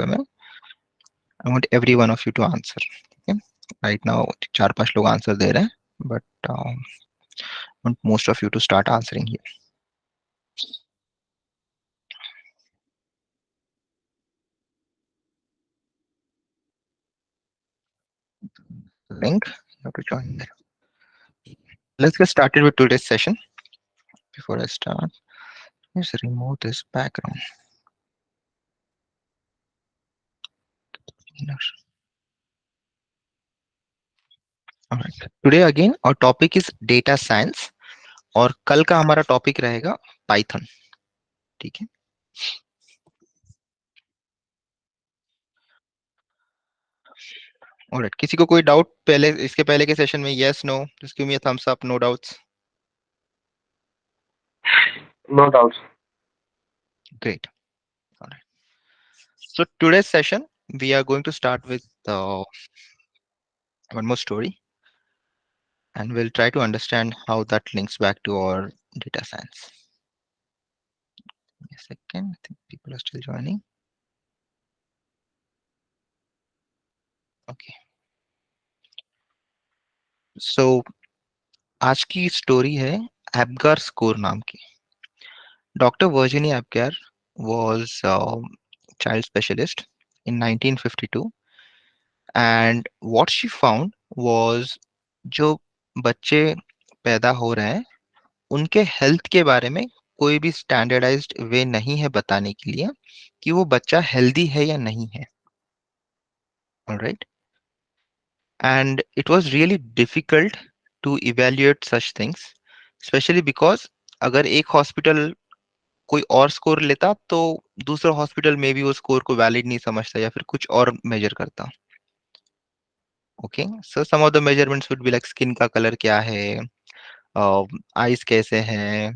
में I want every one of you to answer. Okay? Right now 4-5 लोग answer दे रहे हैं, but want most of you to start answering here. Link, you have to join there. Let's get started with today's session. Before I start, let's remove this background. All right. Today again our topic is data science और कल का हमारा topic रहेगा Python. ठीक है. Alright, किसी को कोई डाउट पहले इसके पहले के सेशन में? Yes, no, just give me a thumbs up. No doubts? No doubts. Great. All right. So today's session we are going to start with one more story, and we'll try to understand how that links back to our data science. Give me a second. I think people are still joining. Okay. So आज की story है एबगर score नाम की. Doctor Virginia Apgar was child specialist in 1952, and what she found was जो बच्चे पैदा हो रहे हैं उनके हेल्थ के बारे में कोई भी स्टैंडर्डाइज्ड वे नहीं है बताने के लिए कि वो बच्चा हेल्दी है या नहीं है. Alright. And it was really difficult to evaluate such things, specially because अगर एक हॉस्पिटल कोई और स्कोर लेता तो दूसरा हॉस्पिटल में भी वो स्कोर को वैलिड नहीं समझता या फिर कुछ और मेजर करता. Okay, so some of the measurements would be like skin का कलर क्या है, आईज कैसे हैं,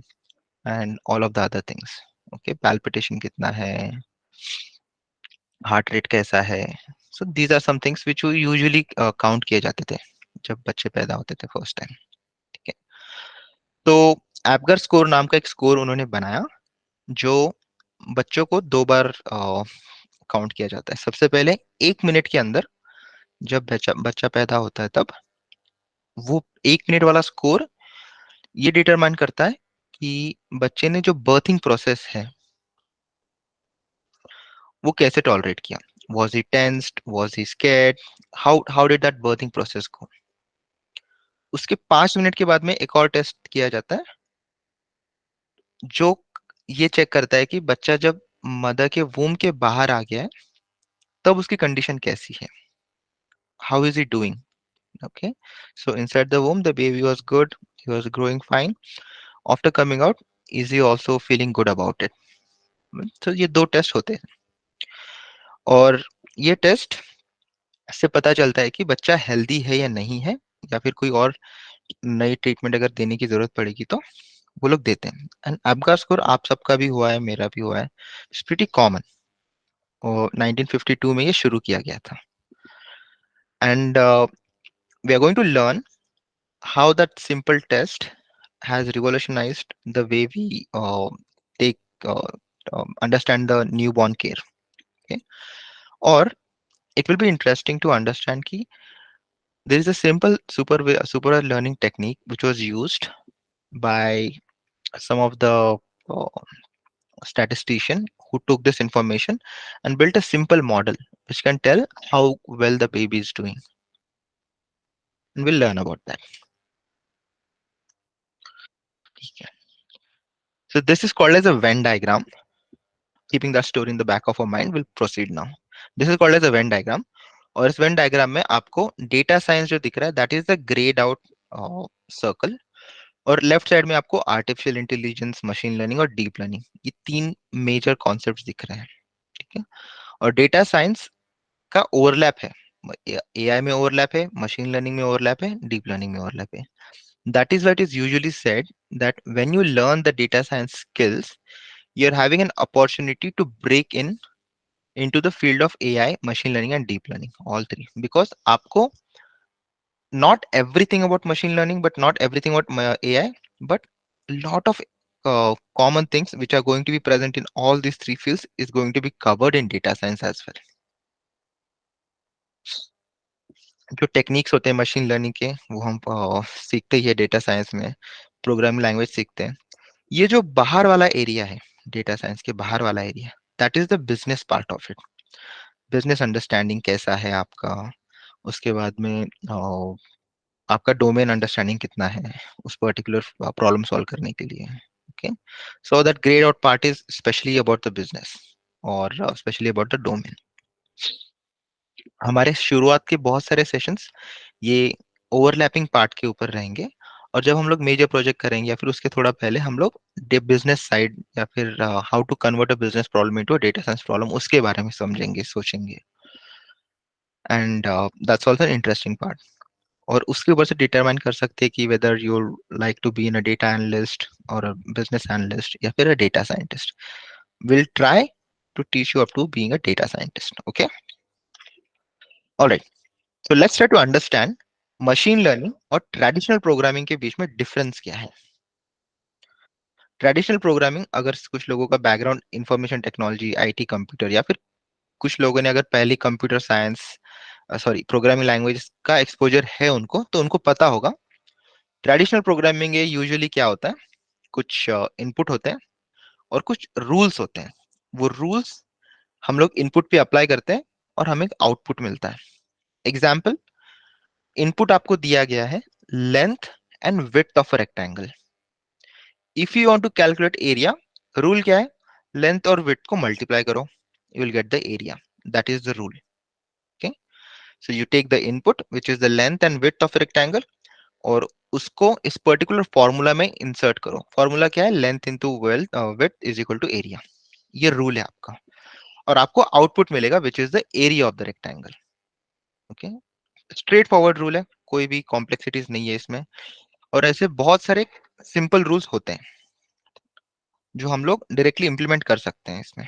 and all of the other things. Okay, palpitation कितना है, हार्ट रेट कैसा है. So these are some things which usually count किए जाते थे जब बच्चे पैदा होते थे फर्स्ट टाइम. ठीक है. तो एपगर स्कोर नाम का एक स्कोर उन्होंने बनाया जो बच्चों को दो बार काउंट किया जाता है. सबसे पहले 1 मिनट के अंदर जब बच्चा बच्चा पैदा होता है तब वो 1 मिनट वाला स्कोर ये डिटरमाइन करता है कि बच्चे ने जो बर्थिंग प्रोसेस है वो कैसे टॉलरेट किया. Was he tensed? Was he scared? How did that birthing process go? उसके 5 मिनट के बाद में एक और टेस्ट किया जाता है जो ये चेक करता है कि बच्चा जब मदर के वूम के बाहर आ गया है तब उसकी कंडीशन कैसी है. How is he doing? Okay, so inside the womb the baby was good, he was growing fine. After coming out, is he also feeling good about it? तो ये दो टेस्ट होते हैं और ये टेस्ट से पता चलता है कि बच्चा हेल्दी है या नहीं है, या फिर कोई और नई ट्रीटमेंट अगर देने की जरूरत पड़ेगी तो वो लोग देते हैं. एंड एबगा स्कोर आप सबका भी हुआ है, मेरा भी हुआ है. इट्स प्रीटी कॉमन और 1952 में ये शुरू किया गया था. And we are going to learn how that simple test has revolutionized the way we take understand the newborn care. Okay, or it will be interesting to understand ki there is a simple super learning technique which was used by some of the uh, statistician who took this information and built a simple model which can tell how well the baby is doing, and we'll learn about that. Okay. So this is called as a Venn diagram. Keeping that story in the back of our mind, we'll proceed now. This is called as a Venn diagram. और इस Venn diagram में आपको data science जो दिख रहा है that is the grade out circle, और left side में आपको आर्टिफिशियल इंटेलिजेंस, मशीन लर्निंग और डीप लर्निंग, ये तीन मेजर कॉन्सेप्ट्स दिख रहे हैं. ठीक है. और डेटा साइंस का ओवरलैप है, एआई में ओवरलैप है, मशीन लर्निंग में ओवरलैप है, डीप लर्निंग में ओवरलैप है. That is what is usually said that when you learn the data science skills, you're having an opportunity to break in into the field of AI, machine learning and deep learning, all three, because आपको not everything about machine learning, but not everything about AI, but lot of common things which are going to be present in all these three fields is going to be covered in data science as well. जो techniques होते हैं machine learning के वो हम सीखते ही है data science में, programming language सीखते हैं। ये जो बाहर वाला एरिया है, डेटा साइंस के बाहर वाला area, that is the business part of it. Business understanding कैसा है आपका, उसके बाद में आपका डोमेन अंडरस्टैंडिंग कितना है उस पर्टिकुलर प्रॉब्लम सॉल्व करने के लिए। Okay, so that grade out part is specially about the business और स्पेशली अबाउट द डोमेन। हमारे शुरुआत के बहुत सारे सेशंस ये ओवरलैपिंग पार्ट के ऊपर रहेंगे, और जब हम लोग मेजर प्रोजेक्ट करेंगे या फिर उसके थोड़ा पहले हम लोग बिजनेस साइड या फिर how to convert a business problem into a data science problem उसके बारे में समझेंगे, सोचेंगे। And that's also interesting part. और उसके ऊपर से डिटरमाइन कर सकते हैं कि whether you like to be in a data analyst और अ बिजनेस एनालिस्ट या फिर a data scientist. Will try to teach you up to being a data scientist. Okay, alright. So let's try to understand machine learning और traditional programming के बीच में difference क्या है। Traditional programming, अगर कुछ लोगों का background information technology, IT, computer, या फिर कुछ लोगों ने अगर पहले computer science, sorry programming language का एक्सपोजर है उनको, तो उनको पता होगा ट्रेडिशनल प्रोग्रामिंग ये यूजुअली क्या होता है। कुछ इनपुट होते हैं और कुछ रूल्स होते हैं। वो रूल्स हम लोग इनपुट पे अप्लाई करते हैं और हमें आउटपुट मिलता है। एग्जाम्पल, इनपुट आपको दिया गया है length and width of a rectangle. If you want to calculate area, rule क्या है, लेंथ और विड्थ को मल्टीप्लाई करो, you will get the area. That is the rule. Okay, so you take the input which is the length and width of rectangle, और उसको इस particular formula में insert करो। फॉर्मूला क्या है, length into width is equal to area. ये rule है आपका, और आपको आउटपुट मिलेगा विच is the area of the rectangle. Okay, straight forward rule है, कोई भी कॉम्प्लेक्सिटीज नहीं है इसमें। और ऐसे बहुत सारे सिंपल रूल्स होते हैं जो हम लोग डायरेक्टली इंप्लीमेंट कर सकते हैं इसमें।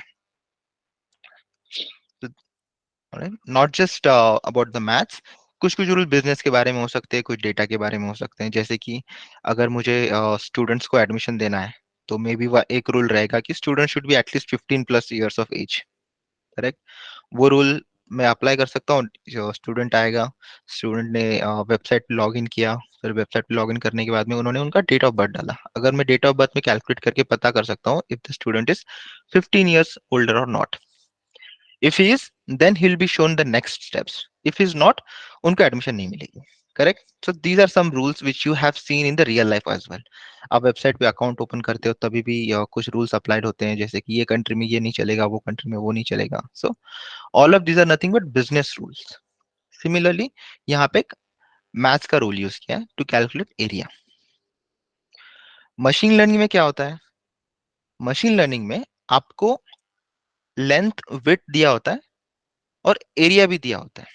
Not just about the maths, कुछ कुछ रूल बिजनेस के बारे में हो सकते हैं, कुछ डेटा के बारे में हो सकते हैं। जैसे कि अगर मुझे स्टूडेंट्स को एडमिशन देना है, तो मे बी एक रूल रहेगा कि student should be at least 15+ years of age. Correct, वो रूल मैं अप्लाई कर सकता हूँ। जो स्टूडेंट आएगा, स्टूडेंट ने वेबसाइट पे लॉग इन किया, फिर वेबसाइट पे लॉग इन करने के बाद में उन्होंने उनका डेट ऑफ बर्थ डाला। अगर मैं डेट ऑफ बर्थ में कैलकुलेट करके पता कर सकता हूँ if the student is 15 years older और not. If he is, then he'll be shown the next steps. If he's not, उनको एडमिशन नहीं मिलेगी। Correct, so these are some rules which you have seen in the real life as well. आप website पे account open करते हो तभी भी कुछ रूल्स अप्लाइड होते हैं, जैसे कि ये कंट्री में ये नहीं चलेगा, वो कंट्री में वो नहीं चलेगा। So all of these are nothing but business rules. Similarly यहाँ पे एक मैथ्स का रूल यूज किया है to calculate area. Machine learning में क्या होता है, मशीन लर्निंग में आपको लेंथ विड्थ दिया होता है और एरिया भी दिया होता है।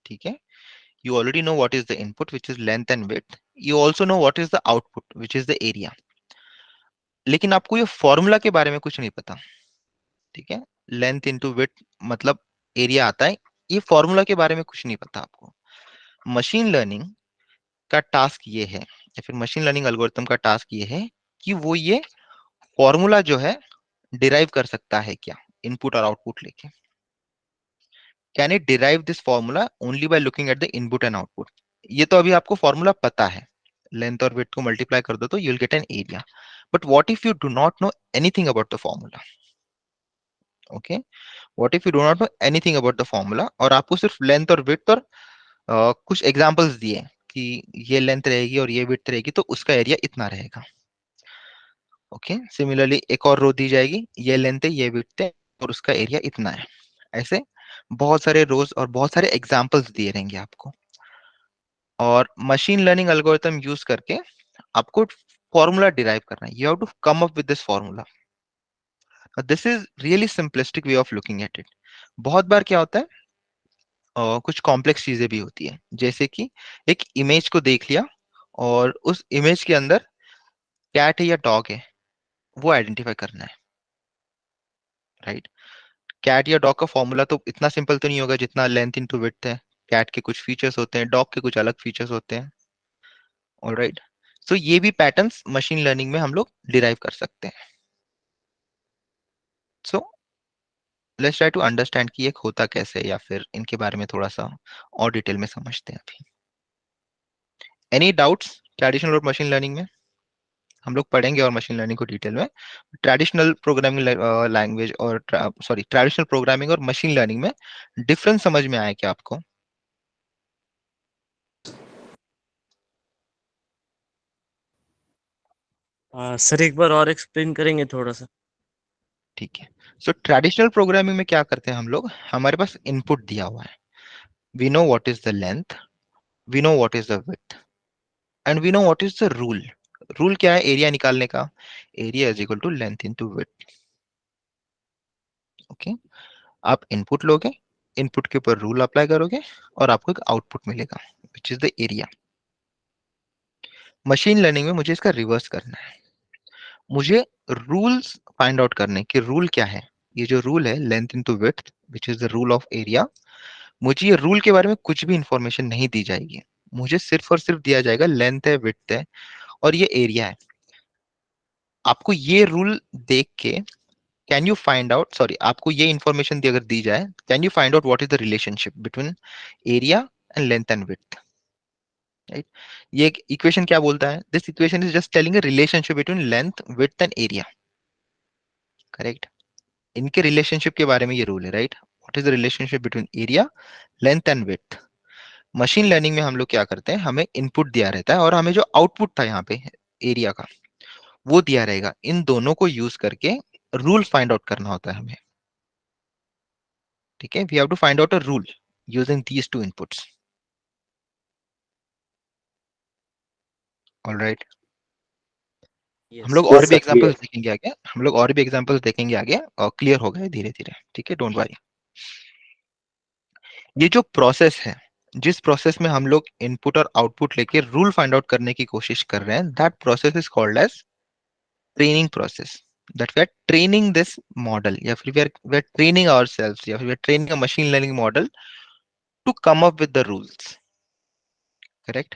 ठीक है, you already know what is the input which is length and width, you also know what is the output which is the area, लेकिन आपको ये फॉर्मूला के बारे में कुछ नहीं पता। ठीक है, लेंथ इंटू विड्थ मतलब एरिया आता है, ये फॉर्मूला के बारे में कुछ नहीं पता आपको। मशीन लर्निंग का टास्क ये है, या फिर मशीन लर्निंग एल्गोरिथम का टास्क ये है कि वो ये फॉर्मूला जो है डिराइव कर सकता है क्या, इनपुट और आउटपुट लेके। Can it derive this formula only by looking at the input and output. ये तो अभी आपको फॉर्मूला पता है, लेंथ और विड्थ को मल्टीप्लाई कर दो तो you will get an area. But what if you do not know anything about the formula. Okay, what if you do not know anything about the formula, और आपको सिर्फ लेंथ और width और कुछ एग्जांपल्स दिए कि ये लेंथ रहेगी और ये विड्थ रहेगी तो उसका एरिया इतना रहेगा। ओके, सिमिलरली एक और रो दी जाएगी, ये लेंथ है ये विड्थ है और उसका एरिया इतना है। ऐसे बहुत सारे रोज और बहुत सारे एग्जांपल्स दिए रहेंगे आपको, और मशीन लर्निंग एल्गोरिथम यूज करके आपको फॉर्मूला डिराइव करना है। You have to come up with this formula. This is really simplistic way of looking at it. बहुत बार क्या होता है, कुछ कॉम्प्लेक्स चीजें भी होती है, जैसे कि एक इमेज को देख लिया और उस इमेज के अंदर कैट है या डॉग है वो आइडेंटिफाई करना है। राइट, कैट या डॉग का फॉर्मूला तो इतना सिंपल तो नहीं होगा जितना लेंथ इनटू विड्थ है। कैट के कुछ फीचर्स होते हैं, डॉग के कुछ अलग फीचर्स होते हैं। ऑलराइट, सो ये भी पैटर्न्स मशीन लर्निंग में हम लोग डिराइव कर सकते हैं। So let's try to understand कि ये होता कैसे है, या फिर इनके बारे में थोड़ा सा और डिटेल में समझते हैं अभी। एनी डाउट्स ट्रेडिशनल और मशीन लर्निंग में? हम लोग पढ़ेंगे और मशीन लर्निंग को डिटेल में। ट्रेडिशनल प्रोग्रामिंग लैंग्वेज और सॉरी ट्रेडिशनल प्रोग्रामिंग और मशीन लर्निंग में डिफरेंस समझ में आया क्या आपको? सर एक बार और एक्सप्लेन करेंगे थोड़ा सा? ठीक है। सो ट्रेडिशनल प्रोग्रामिंग में क्या करते हैं हम लोग, हमारे पास इनपुट दिया हुआ है, we know what is the length, we know what is the width, and we know what is the rule. Rule क्या है? एरिया निकालने का, area is equal to length into width. Okay, आप इनपुट लोगे, input के ऊपर rule apply करोगे, और आपको एक आउटपुट मिलेगा विच is the area. Machine learning में मुझे इसका रिवर्स करना है, मुझे रूल्स फाइंड आउट करने कि रूल क्या है। ये जो रूल है length into width which is the rule of area, मुझे ये रूल के बारे में कुछ भी इंफॉर्मेशन नहीं दी जाएगी, मुझे सिर्फ और सिर्फ दिया जाएगा लेंथ है, विड्थ है, और ये एरिया है। आपको ये रूल देख के can you find out, sorry आपको ये इंफॉर्मेशन अगर दी जाए, can you find out what is the relationship between area and length and width? Right, ये इक्वेशन क्या बोलता है? This equation is just telling a relationship between length, width and area. Correct, इनके relationship के बारे में ये रूल है। Right, what is the relationship between area, length and width? Machine learning में हम लोग क्या करते हैं, हमें इनपुट दिया रहता है और हमें जो आउटपुट था यहाँ पे एरिया का, वो दिया रहेगा। इन दोनों को यूज करके रूल फाइंड आउट करना होता है हमें। ठीक है, we have to find out a rule using these two inputs. Alright, हम यस। लोग और यस भी सर, एग्जांपल्स क्लियर। देखेंगे आगे, हम लोग और भी एग्जांपल्स देखेंगे आगे, और क्लियर हो गए धीरे धीरे। ठीक है, डोंट वरी। ये जो प्रोसेस है, जिस प्रोसेस में हम लोग इनपुट और आउटपुट लेके रूल फाइंड आउट करने की कोशिश कर रहे हैं, that process is called as training process. That we are training this model, या फिर वी आर ट्रेनिंग आवरसेल्व्स, या फिर we are training a machine learning model to come up with the rules. Correct,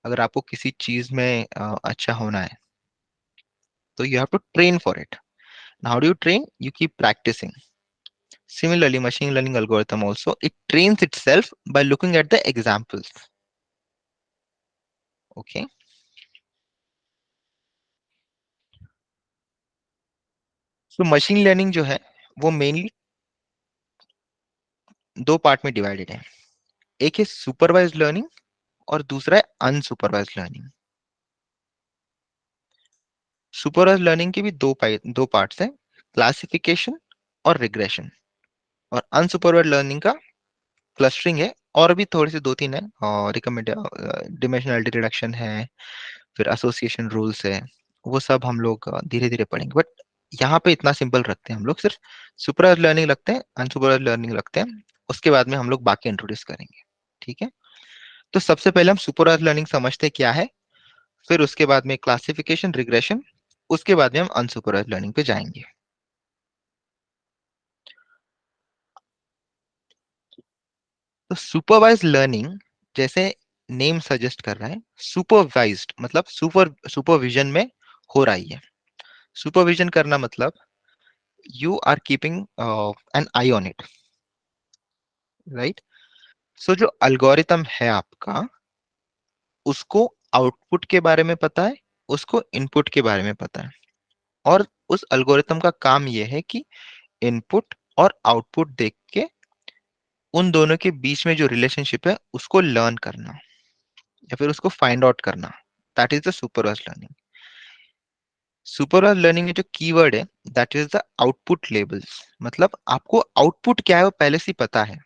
अगर आपको किसी चीज में अच्छा होना है, तो you have to train for it. How do you train? You keep practicing. Similarly, machine learning algorithm also, it trains itself by looking at the examples. Okay. So machine learning जो है वो मेनली दो part में divided है। एक है supervised learning और दूसरा है अनसुपरवाइज्ड लर्निंग। सुपरवाइज्ड लर्निंग के भी दो पार्ट्स हैं, क्लासिफिकेशन और रिग्रेशन। और अनसुपरवाइज्ड लर्निंग का क्लस्टरिंग है, और भी थोड़ी सी दो तीन है, और रिकमेंड डिमेंशनलिटी रिडक्शन है, फिर एसोसिएशन रूल्स है। वो सब हम लोग धीरे धीरे पढ़ेंगे, बट यहाँ पे इतना सिंपल रखते हैं हम लोग, सिर्फ सुपरवाइज्ड लर्निंग रखते हैं, अनसुपरवाइज्ड लर्निंग रखते हैं। उसके बाद में हम लोग बाकी इंट्रोड्यूस करेंगे। ठीक है, तो सबसे पहले हम सुपरवाइज्ड लर्निंग समझते हैं क्या है, फिर उसके बाद में क्लासिफिकेशन, रिग्रेशन, उसके बाद में हम अनसुपरवाइज्ड लर्निंग पे जाएंगे। तो सुपरवाइज्ड लर्निंग, जैसे नेम सजेस्ट कर रहा है, सुपरवाइज्ड मतलब सुपरविजन में हो रही है। सुपरविजन करना मतलब you are keeping an eye on it. Right, so जो अल्गोरिथम है आपका, उसको आउटपुट के बारे में पता है, उसको इनपुट के बारे में पता है, और उस अल्गोरिथम का काम यह है कि इनपुट और आउटपुट देख के उन दोनों के बीच में जो रिलेशनशिप है उसको लर्न करना, या फिर उसको फाइंड आउट करना। That is the supervised learning. Supervised learning में जो कीवर्ड है, that is the output labels. मतलब आपको आउटपुट क्या है वो पहले से ही पता है।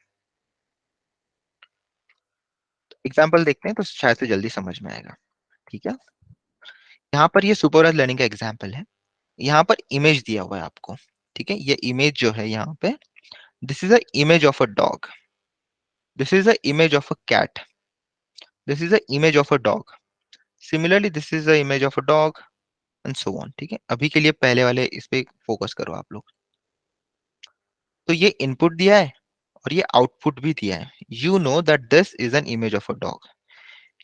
एग्जाम्पल देखते हैं तो शायद से जल्दी समझ में आएगा। ठीक है, यहाँ पर ये सुपरवाइज्ड लर्निंग का एग्जाम्पल है। यहाँ पर इमेज दिया हुआ है आपको। ठीक है, ये इमेज जो है यहाँ पे, this is a image of a dog, this is a image of a cat, this is a image of a dog, similarly this is a image of a dog, and so on. ठीक है, अभी के लिए पहले वाले इस पे focus करो आप लोग। तो ये इनपुट दिया है और ये आउटपुट भी दिया है। You know that this is an image of a dog,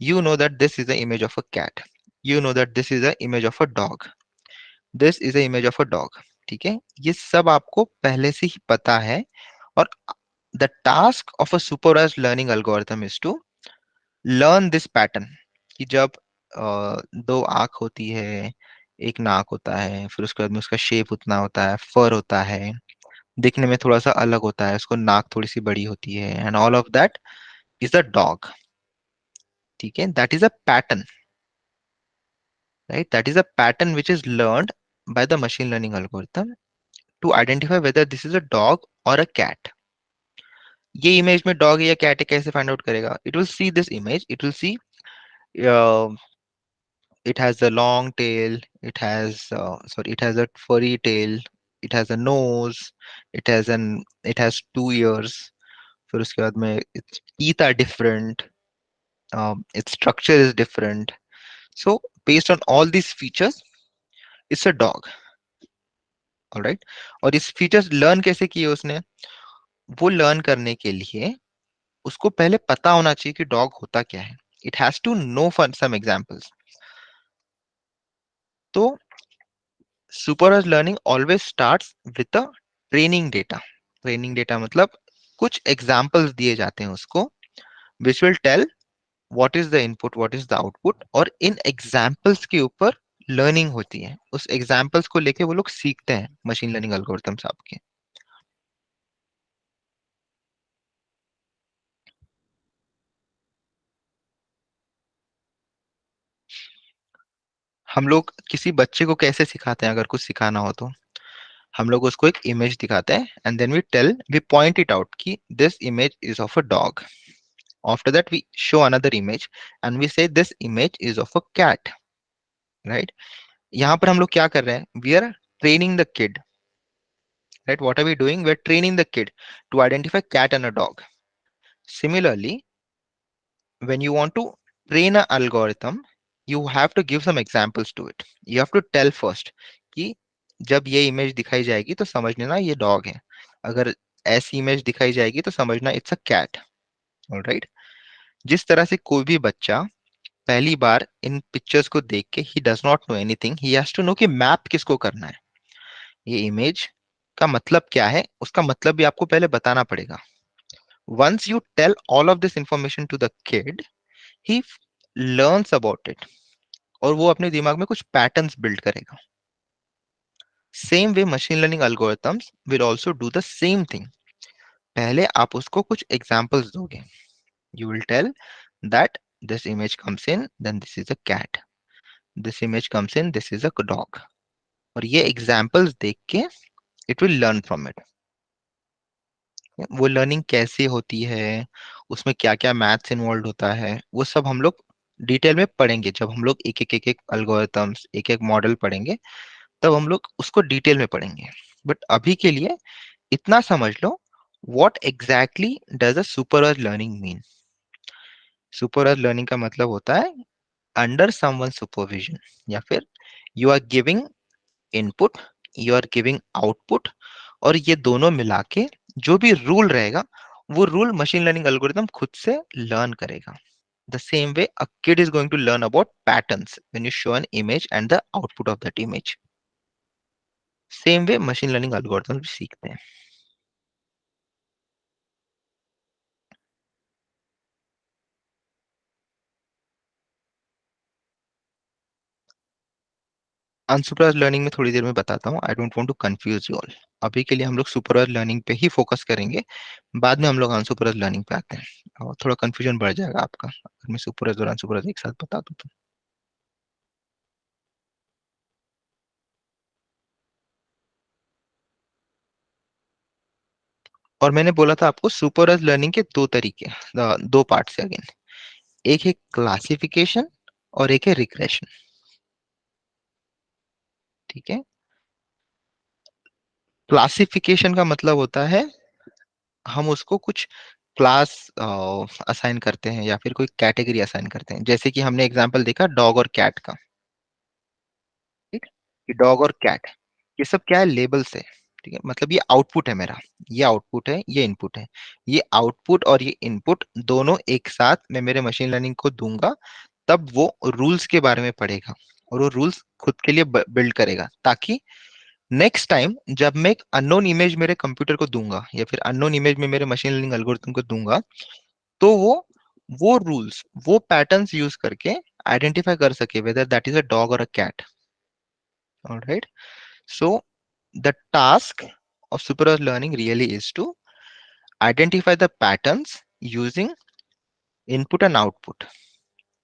you know that this is the image of a cat, you know that this is the image of a dog, this is the image of a dog. ठीक है, ये सब आपको पहले से ही पता है। और the task of a supervised learning algorithm is to learn this pattern, कि जब दो आंख होती है, एक नाक होता है, फिर उसके बाद में उसका शेप उतना होता है, फर होता है, दिखने में थोड़ा सा अलग होता है, उसको नाक थोड़ी सी बड़ी होती है, and all of that is a dog. ठीक है, that is a pattern, right? That is a pattern which is learned by the machine learning algorithm to identify whether this is a dog or a cat. ये image में dog या cat है कैसे find out करेगा? It will see this image, it will see it has a long tail, it has it has a furry tail, it has a nose, it has two ears, फिर उसके बाद में its teeth are different, its structure is different. So based on all these features, it's a dog. All right. और इस features learn कैसे किए उसने? वो लर्न करने के लिए उसको पहले पता होना चाहिए कि डॉग होता क्या है. It has to know for some examples. तो supervised learning always starts with the training data. Training data मतलब कुछ एग्जांपल्स दिए जाते हैं उसको, which will tell what is the input, what is the output, और इन एग्जांपल्स के ऊपर लर्निंग होती है. उस एग्जांपल्स को लेके वो लोग सीखते हैं मशीन लर्निंग एल्गोरिथम्स आपके. हम लोग किसी बच्चे को कैसे सिखाते हैं? अगर कुछ सिखाना हो तो हम लोग उसको एक इमेज दिखाते हैं, and then we point it out कि this image is of a dog. After that we show another image and we say this image is of a cat. Right? यहाँ पर हम लोग क्या कर रहे हैं? We are training the kid. Right? What are we doing? We are training the kid to identify cat and a dog. Similarly, when you want to train an algorithm, you have to give some examples to it. You have to tell first कि जब ये image दिखाई जाएगी तो समझ लेना ये dog है, अगर ऐसी इमेज दिखाई जाएगी तो समझना इट्स अ कैट. ऑलराइट? जिस तरह से कोई भी बच्चा पहली बार इन पिक्चर्स को देख के he does not know anything, he has to know कि मैप किसको करना है, ये इमेज का मतलब क्या है, उसका मतलब भी आपको पहले बताना पड़ेगा. Once you tell all of this information to the kid, he learns about it, और वो अपने दिमाग में कुछ पैटर्न्स बिल्ड करेगा. Same way machine learning algorithms will also do the same thing. पहले आप उसको कुछ एग्जांपल्स दोगे. You will tell that this image comes in, then this is a cat, this image comes in, this is a dog. और ये examples देख के it will learn from it. वो लर्निंग कैसे होती है, उसमें क्या क्या मैथ्स इन्वॉल्व होता है, वो सब हम लोग डिटेल में पढ़ेंगे. जब हम लोग एक एक अल्गोरिथम्स, एक एक मॉडल पढ़ेंगे, तब हम लोग उसको डिटेल में पढ़ेंगे. बट अभी के लिए इतना समझ लो, what exactly does a supervised learning mean. Supervised learning का मतलब होता है अंडर समवन सुपरविजन, या फिर you are giving input, you are giving output, और ये दोनों मिला के जो भी रूल रहेगा, वो रूल मशीन लर्निंग एल्गोरिथम खुद से लर्न करेगा. The same way a kid is going to learn about patterns when you show an image and the output of that image. Same way machine learning algorithm भी सीखते हैं. Unsupervised learning में थोड़ी देर में बताता हूँ. I don't want to confuse you all. अभी के लिए हम लोग सुपरवाइज्ड लर्निंग पे ही फोकस करेंगे, बाद में हम लोग अनसुपरवाइज्ड लर्निंग पे आते हैं. और थोड़ा कंफ्यूजन बढ़ जाएगा आपका अगर मैं सुपरवाइज्ड और अनसुपरवाइज्ड एक साथ बता दूं तो. और मैंने बोला था आपको सुपरवाइज्ड लर्निंग के दो तरीके, दो पार्ट्स है अगेन. एक है क्लासिफिकेशन और एक है रिग्रेशन. ठीक है? क्लासिफिकेशन का मतलब होता है हम उसको कुछ क्लास असाइन करते हैं या फिर कोई कैटेगरी असाइन करते हैं. जैसे कि हमने एग्जांपल देखा डॉग और कैट का. ठीक? कि डॉग और कैट, ये सब क्या है? लेबल्स है. ठीक है? मतलब ये आउटपुट है मेरा, ये आउटपुट है, ये इनपुट है. ये आउटपुट और ये इनपुट दोनों एक साथ मैं मेरे मशीन लर्निंग को दूंगा, तब वो रूल्स के बारे में पढ़ेगा और वो रूल्स खुद के लिए बिल्ड करेगा, ताकि नेक्स्ट टाइम जब मैं एक अननोन इमेज मेरे कंप्यूटर को दूंगा या फिर अननोन इमेज में मेरे मशीन लर्निंग एल्गोरिथम को दूंगा, तो वो रूल्स, वो पैटर्न्स यूज करके आइडेंटिफाई कर सके whether that is a dog और a cat. Alright. So the task of supervised learning really is to identify the patterns using input and output,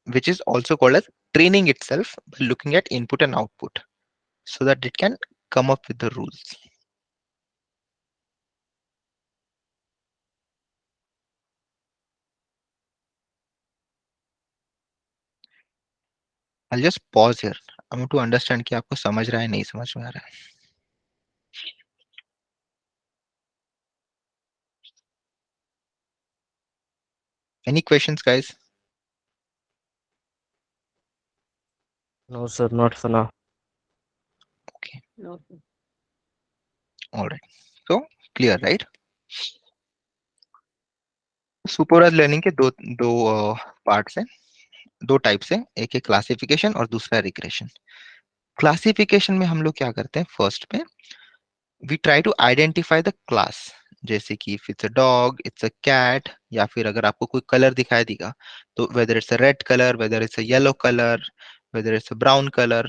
which is also called as training itself by looking at input and output so that it can come up with the rules. I'll just pause here. I want to understand कि आपको समझ रहा है नहीं समझ में आ रहा है. Any questions, guys? No, sir, not for now. Okay. No, sir. All right. So clear, right? Supervise learning के दो दो पार्ट्स हैं, दो टाइप्स हैं. एक है क्लासिफिकेशन और दूसरा रिग्रेशन. क्लासिफिकेशन में हम लोग क्या करते हैं, फर्स्ट पे we try to identify the class. जैसे कि if it's a dog, it's a cat, या फिर अगर आपको कोई कलर दिखाई देगा तो whether it's a red colour, whether it's a yellow colour, whether it's a brown colour.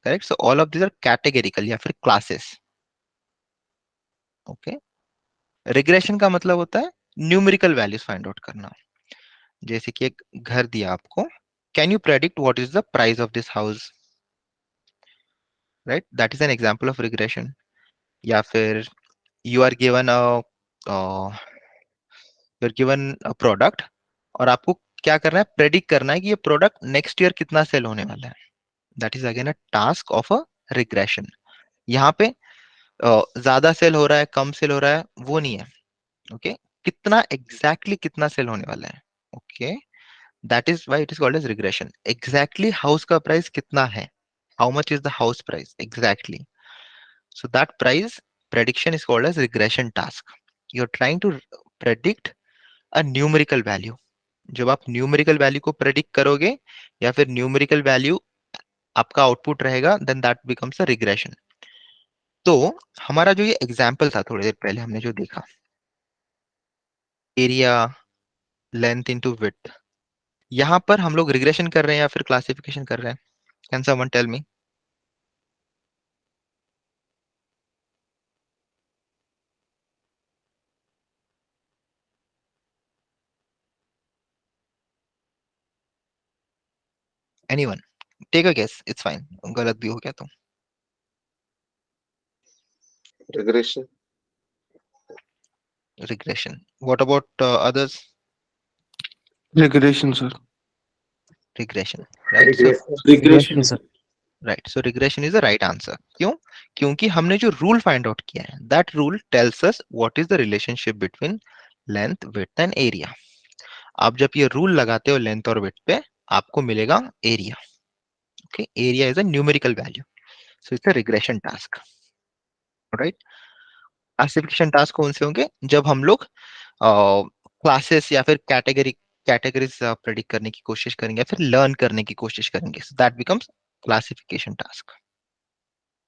Correct. So all of this are categorical या फिर क्लासेस. ओके. रिग्रेशन का मतलब होता है न्यूमेरिकल वैल्यूज फाइंड आउट करना. जैसे कि एक घर दिया आपको, can you predict what is the price of this house, right? That is an example of regression. या फिर you are given a product और आपको क्या करना है, प्रेडिक्ट करना है कि ये प्रोडक्ट नेक्स्ट ईयर कितना सेल होने वाला है. That is again a task of a regression. यहाँ पे ज्यादा सेल हो रहा है, कम सेल हो रहा है, वो नहीं है. ओके. कितना एग्जैक्टली कितना सेल होने वाला है. Okay. That is why it is called as regression. Exactly house का प्राइस कितना है, how much is the house price exactly. So that price prediction is called as regression task. You're trying to predict a numerical value. जब आप numerical value को predict करोगे या फिर numerical value आपका आउटपुट रहेगा, then that becomes a regression. तो हमारा जो ये एग्जांपल था थोड़ी देर पहले हमने जो देखा, एरिया लेंथ इनटू विड्थ, यहाँ पर हम लोग रिग्रेशन कर रहे हैं या फिर क्लासिफिकेशन कर रहे हैं? Can someone tell me? Anyone? Take a guess, it's fine, गलत भी हो गया तो. Regression. Regression. What about others? Regression, sir. Regression, right. So Regression. Regression, Regression. sir. Right, so regression is the right answer. क्यों? क्योंकि हमने जो rule find out किया है, that rule tells us what is the relationship between length, width and area. आप जब ये rule लगाते हो लेंथ और विड्थ पे, आपको मिलेगा area. Okay. Area is a numerical value. So it's a regression task. Right. Classification task कौन से होंगे? जब हम लोग क्लासेस या फिर कैटेगरीज प्रेडिक्ट करने की कोशिश करेंगे या फिर लर्न करने की कोशिश करेंगे, so that becomes classification task.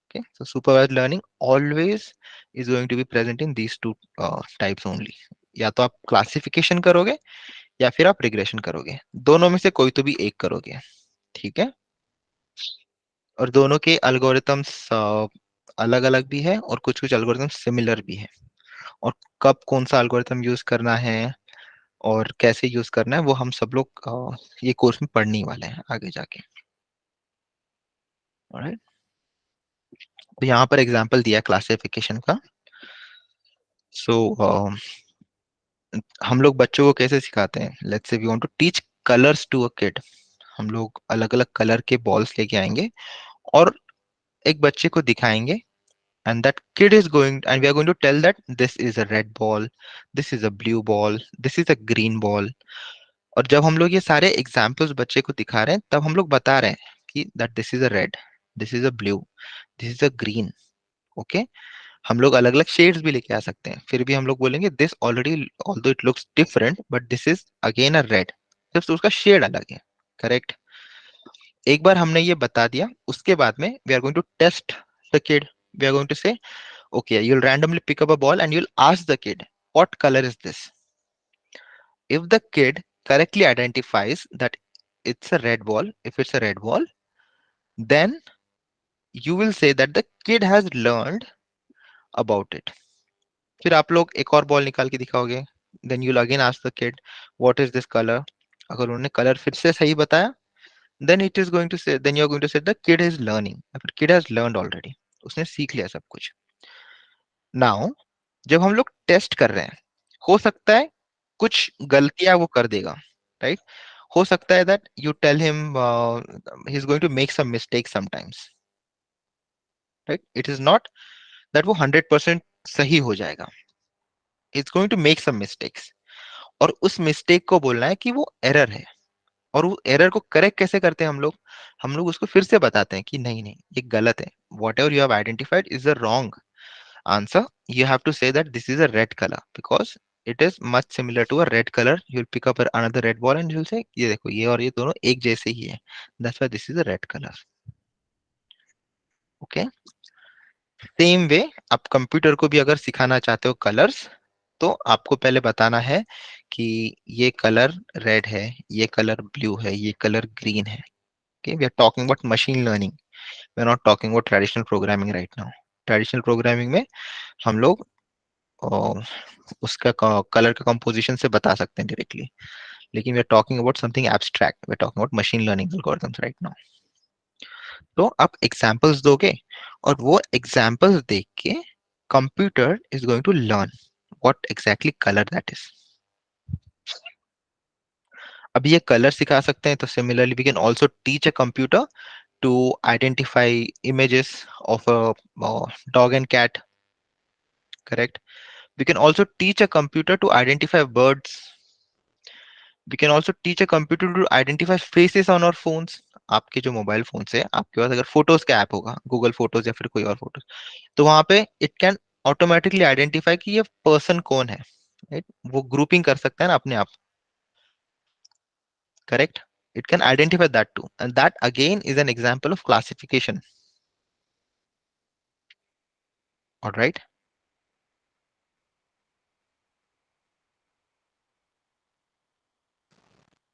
Okay, so supervised learning always is going to be present in these two types only. या तो आप क्लासिफिकेशन करोगे या फिर आप रिग्रेशन करोगे, दोनों में से कोई तो भी एक करोगे. ठीक है. और दोनों के अल्गोरिथम्स अलग अलग भी है और कुछ कुछ अल्गोरिथम सिमिलर भी है. और कब कौन सा अल्गोरिथम यूज करना है और कैसे यूज करना है, वो हम सब लोग ये कोर्स में पढ़ने ही वाले हैं आगे जाके. Alright? तो यहाँ पर एग्जांपल दिया क्लासिफिकेशन का. सो हम लोग बच्चों को कैसे सिखाते हैं? Let's say we want to teach colours to a kid. हम लोग अलग अलग कलर के बॉल्स लेके आएंगे और एक बच्चे को दिखाएंगे, and that kid is going and we are going to tell that this is a red ball, this is a blue ball, this is a green ball. और जब हम लोग ये सारे एग्जाम्पल्स बच्चे को दिखा रहे हैं, तब हम लोग बता रहे हैं कि that this is a red, this is a blue, this is a green. Okay. हम लोग अलग अलग शेड्स भी लेके आ सकते हैं, फिर भी हम लोग बोलेंगे this already although it looks different but this is again a red, just उसका शेड अलग है. करेक्ट. एक बार हमने ये बता दिया, उसके बाद में we are going to test the kid. We are going to say, okay, you'll randomly pick up a ball and you'll ask the kid, what color is this? If the kid correctly identifies that it's a red ball, if it's a red ball, then you will say that the kid has learned about it. फिर आप लोग एक और ball निकाल के दिखाओगे, then you'll again ask the kid, what is this color? अगर उन्होंने कलर फिर से सही बताया, then it is going to say, then you're going to say the kid is learning, the kid has learned already, उसने सीख लिया सब कुछ. Now जब हम लोग टेस्ट कर रहे हैं, हो सकता है कुछ गलतियां वो कर देगा, राइट? हो सकता है that you tell him he's going to make some mistakes sometimes, right? It is not that वो 100% सही हो जाएगा. It's going to make some mistakes. और उस मिस्टेक को बोलना है कि वो एरर है. और वो एरर को करेक्ट कैसे करते हैं हम लोग उसको फिर से बताते हैं कि नहीं नहीं ये गलत है. What ever you have identified is the wrong answer. You have to say that this is a red color because it is much similar to a red color. You'll pick up another red ball and you'll say ये देखो ये और ये दोनों एक जैसे ही है. That's why this is a red color. Okay. Same way आप कंप्यूटर को भी अगर सिखाना चाहते हो कलर्स, तो आपको पहले बताना है कि ये कलर रेड है, ये कलर ब्लू है, ये कलर ग्रीन है. Okay, we are talking about machine learning. We are not talking about traditional programming right now. Traditional programming में हम लोग उसका कलर का कंपोजिशन से बता सकते हैं डायरेक्टली, लेकिन we are talking about something abstract. We are talking about machine learning algorithms right now. तो आप एग्जांपल्स दोगे और वो एग्जांपल्स देख के computer is going to learn what exactly colour that is. अभी ये कलर सिखा सकते हैं, तो similarly we can also teach a computer to identify images of a dog and cat, correct? We can also teach a computer to identify birds. We can also teach a computer to identify faces on our phones. आपके जो mobile phone से आपके पास अगर photos का app होगा, Google photos या फिर कोई और फोटोज, तो वहां पे इट कैन ऑटोमेटिकली आइडेंटिफाई कि ये पर्सन कौन है, राइट? वो ग्रुपिंग कर सकता है ना अपने आप, correct? It can identify that too, and that again is an example of classification. All right.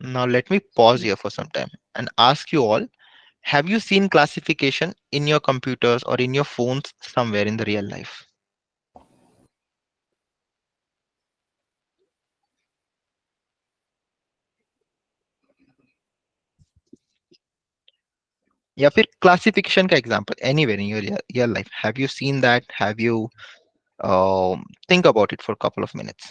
Now let me pause here for some time and ask you all, have you seen classification in your computers or in your phones somewhere in the real life? या फिर classification का example anywhere in your real life, have you seen that? Have you think about it for a couple of minutes.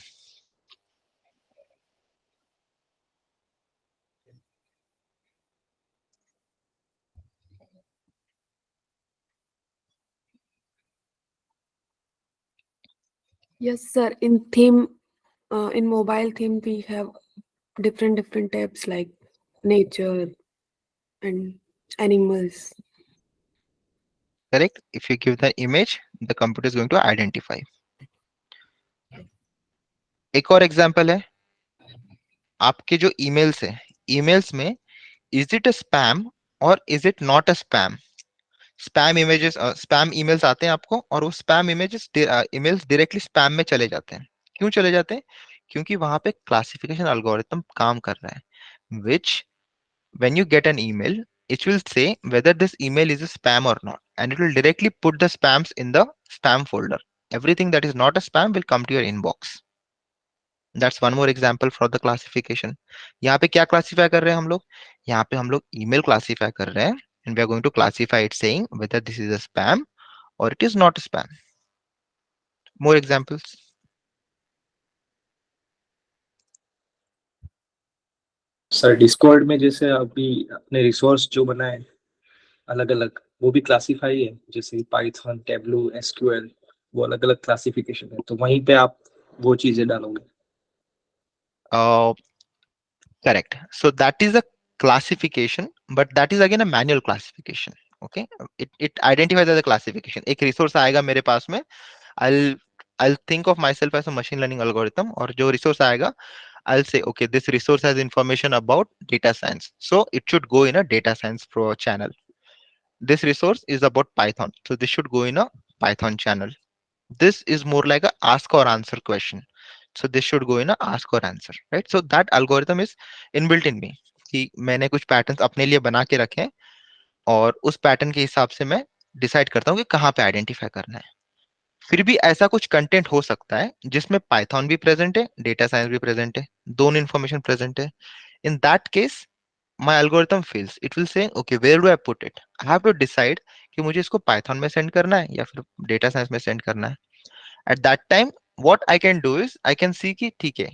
Yes, sir. In mobile theme, we have different tabs like nature and animals. Correct? If you give the image, the computer is going to identify. एक और example है, आपके जो emails है, emails में is it a spam और is it not a spam? Spam images, spam emails आते हैं आपको, और वो spam images emails directly spam में चले जाते हैं. क्यों चले जाते हैं? क्योंकि वहां पे क्लासिफिकेशन एल्गोरिथम काम कर रहा है, which when you get an email, it will say whether this email is a spam or not, and it will directly put the spams in the spam folder. Everything that is not a spam will come to your inbox. That's one more example for the classification. यहाँ पे क्या classify कर रहे हैं हम लोग? यहाँ पे हम लोग email classify कर रहे हैं, and we are going to classify it saying whether this is a spam or it is not a spam. More examples. Sir Discord में जैसे अभी अपने रिसोर्स जो बनाए अलग अलग, वो भी क्लासीफाई है, जैसे पाइथन, टेबलो, एसक्यूएल, वो अलग अलग क्लासिफिकेशन है, तो वहीं पे आप वो चीजें डालोगे. Correct. So that is a classification, but that is again a manual classification. Okay. It identifies as a classification. एक resource आएगा मेरे पास में, I'll I'll think of myself as a machine learning algorithm, और जो resource आएगा, I'll say, okay, this resource has information about data science, so it should go in a data science pro channel. This resource is about Python, so this should go in a Python channel. This is more like a ask or answer question. So this should go in a ask or answer, right? So that algorithm is inbuilt in me कि मैंने कुछ patterns अपने लिए बना के रखे हैं और उस पैटर्न के हिसाब से मैं डिसाइड करता हूँ कि कहाँ पे आइडेंटिफाई करना है. फिर भी ऐसा कुछ कंटेंट हो सकता है जिसमें पाइथन भी प्रेजेंट है, डेटा साइंस भी प्रेजेंट है, दोनों इन्फॉर्मेशन प्रेजेंट है. In that case my algorithm fails. It will say, okay, where do I put it? I have to decide कि मुझे इसको Python में send करना है या फिर data science में send करना है. At that time, what I can do is I can see कि ठीक है,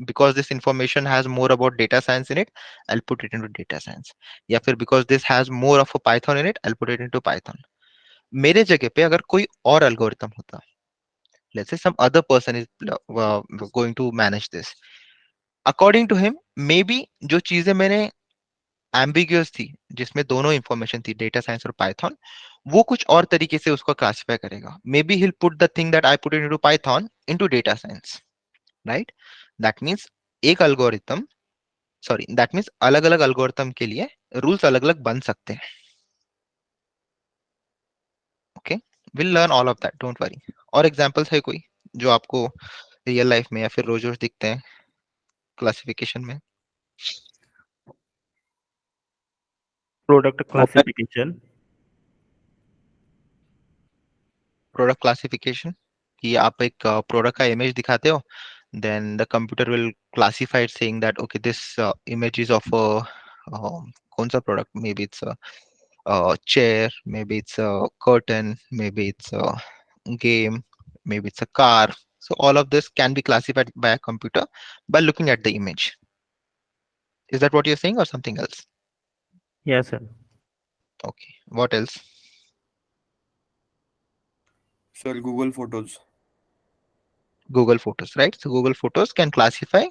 because this information has more about data science in it, I'll put it into data science. या फिर because this has more of a Python in it, I'll put it into Python. मेरे जगह पे अगर कोई और algorithm होता, let's say some other person is going to manage this. According to him, maybe जो चीजें मैंने एम्बिग्यूअस थी जिसमें दोनों इंफॉर्मेशन थी, डेटा साइंस और पाइथन, वो कुछ और तरीके से उसको क्लासिफाई करेगा. May be hill put the thing that I put into Python into data science, right? That means एक एल्गोरिथम, सॉरी, दैट मींस अलग अलग एल्गोरिथम के लिए रूल्स अलग अलग बन सकते हैं. Okay, will learn all of that, don't worry. और एग्जांपल्स है कोई जो आपको रियल लाइफ में या फिर रोज रोज दिखते हैं क्लासिफिकेशन में? Product classification. प्रोडक्ट क्लासिफिकेशन कि आप एक प्रोडक्ट का इमेज दिखाते हो, then the computer will classify it saying that okay, this image is of a कौन सा product, maybe it's a chair, maybe it's a curtain, maybe it's a game, maybe it's a car. So all of this can be classified by a computer by looking at the image. Is that what you're saying or something else? Yes, sir. Okay, what else? Sir, Google Photos. Google Photos, right? So Google Photos can classify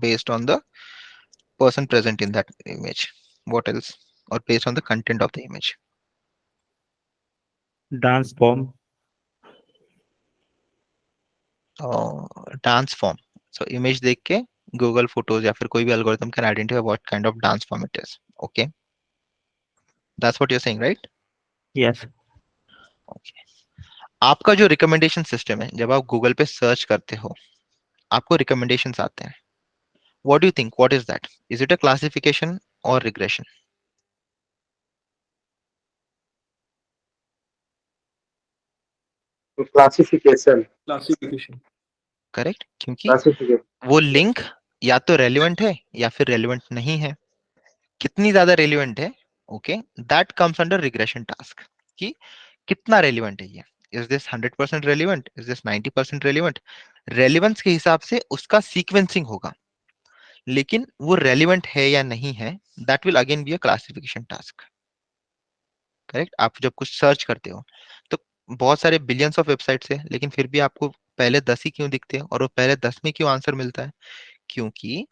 based on the person present in that image. What else? Or based on the content of the image. Dance form. Dance form. So image देख के Google Photos या फिर कोई भी algorithm can identify what kind of dance form it is. Okay, that's what you're saying, right? Yes. Okay. आपका जो recommendation system है, जब आप गूगल पे सर्च करते हो आपको रिकमेंडेशंस आते हैं. What do you think? What is that? Is it a classification or regression? Classification. Classification. Correct, क्योंकि Classification. वो लिंक या तो रेलिवेंट है या फिर रेलिवेंट नहीं है. कितनी ज्यादा रेलिवेंट है, okay, that comes under regression task कि कितना रेलिवेंट है ये. Is this 100% relevant, is this 90% relevant? Relevance के हिसाब से उसका सीक्वेंसिंग होगा, लेकिन वो रेलिवेंट है या नहीं है, that will again be a classification task. Correct. आप जब कुछ सर्च करते हो तो बहुत सारे बिलियंस ऑफ वेबसाइट्स है, लेकिन फिर भी आपको पहले 10 ही क्यों दिखते हैं और वो पहले 10 में क्यों आंसर मिलता है? क्योंकि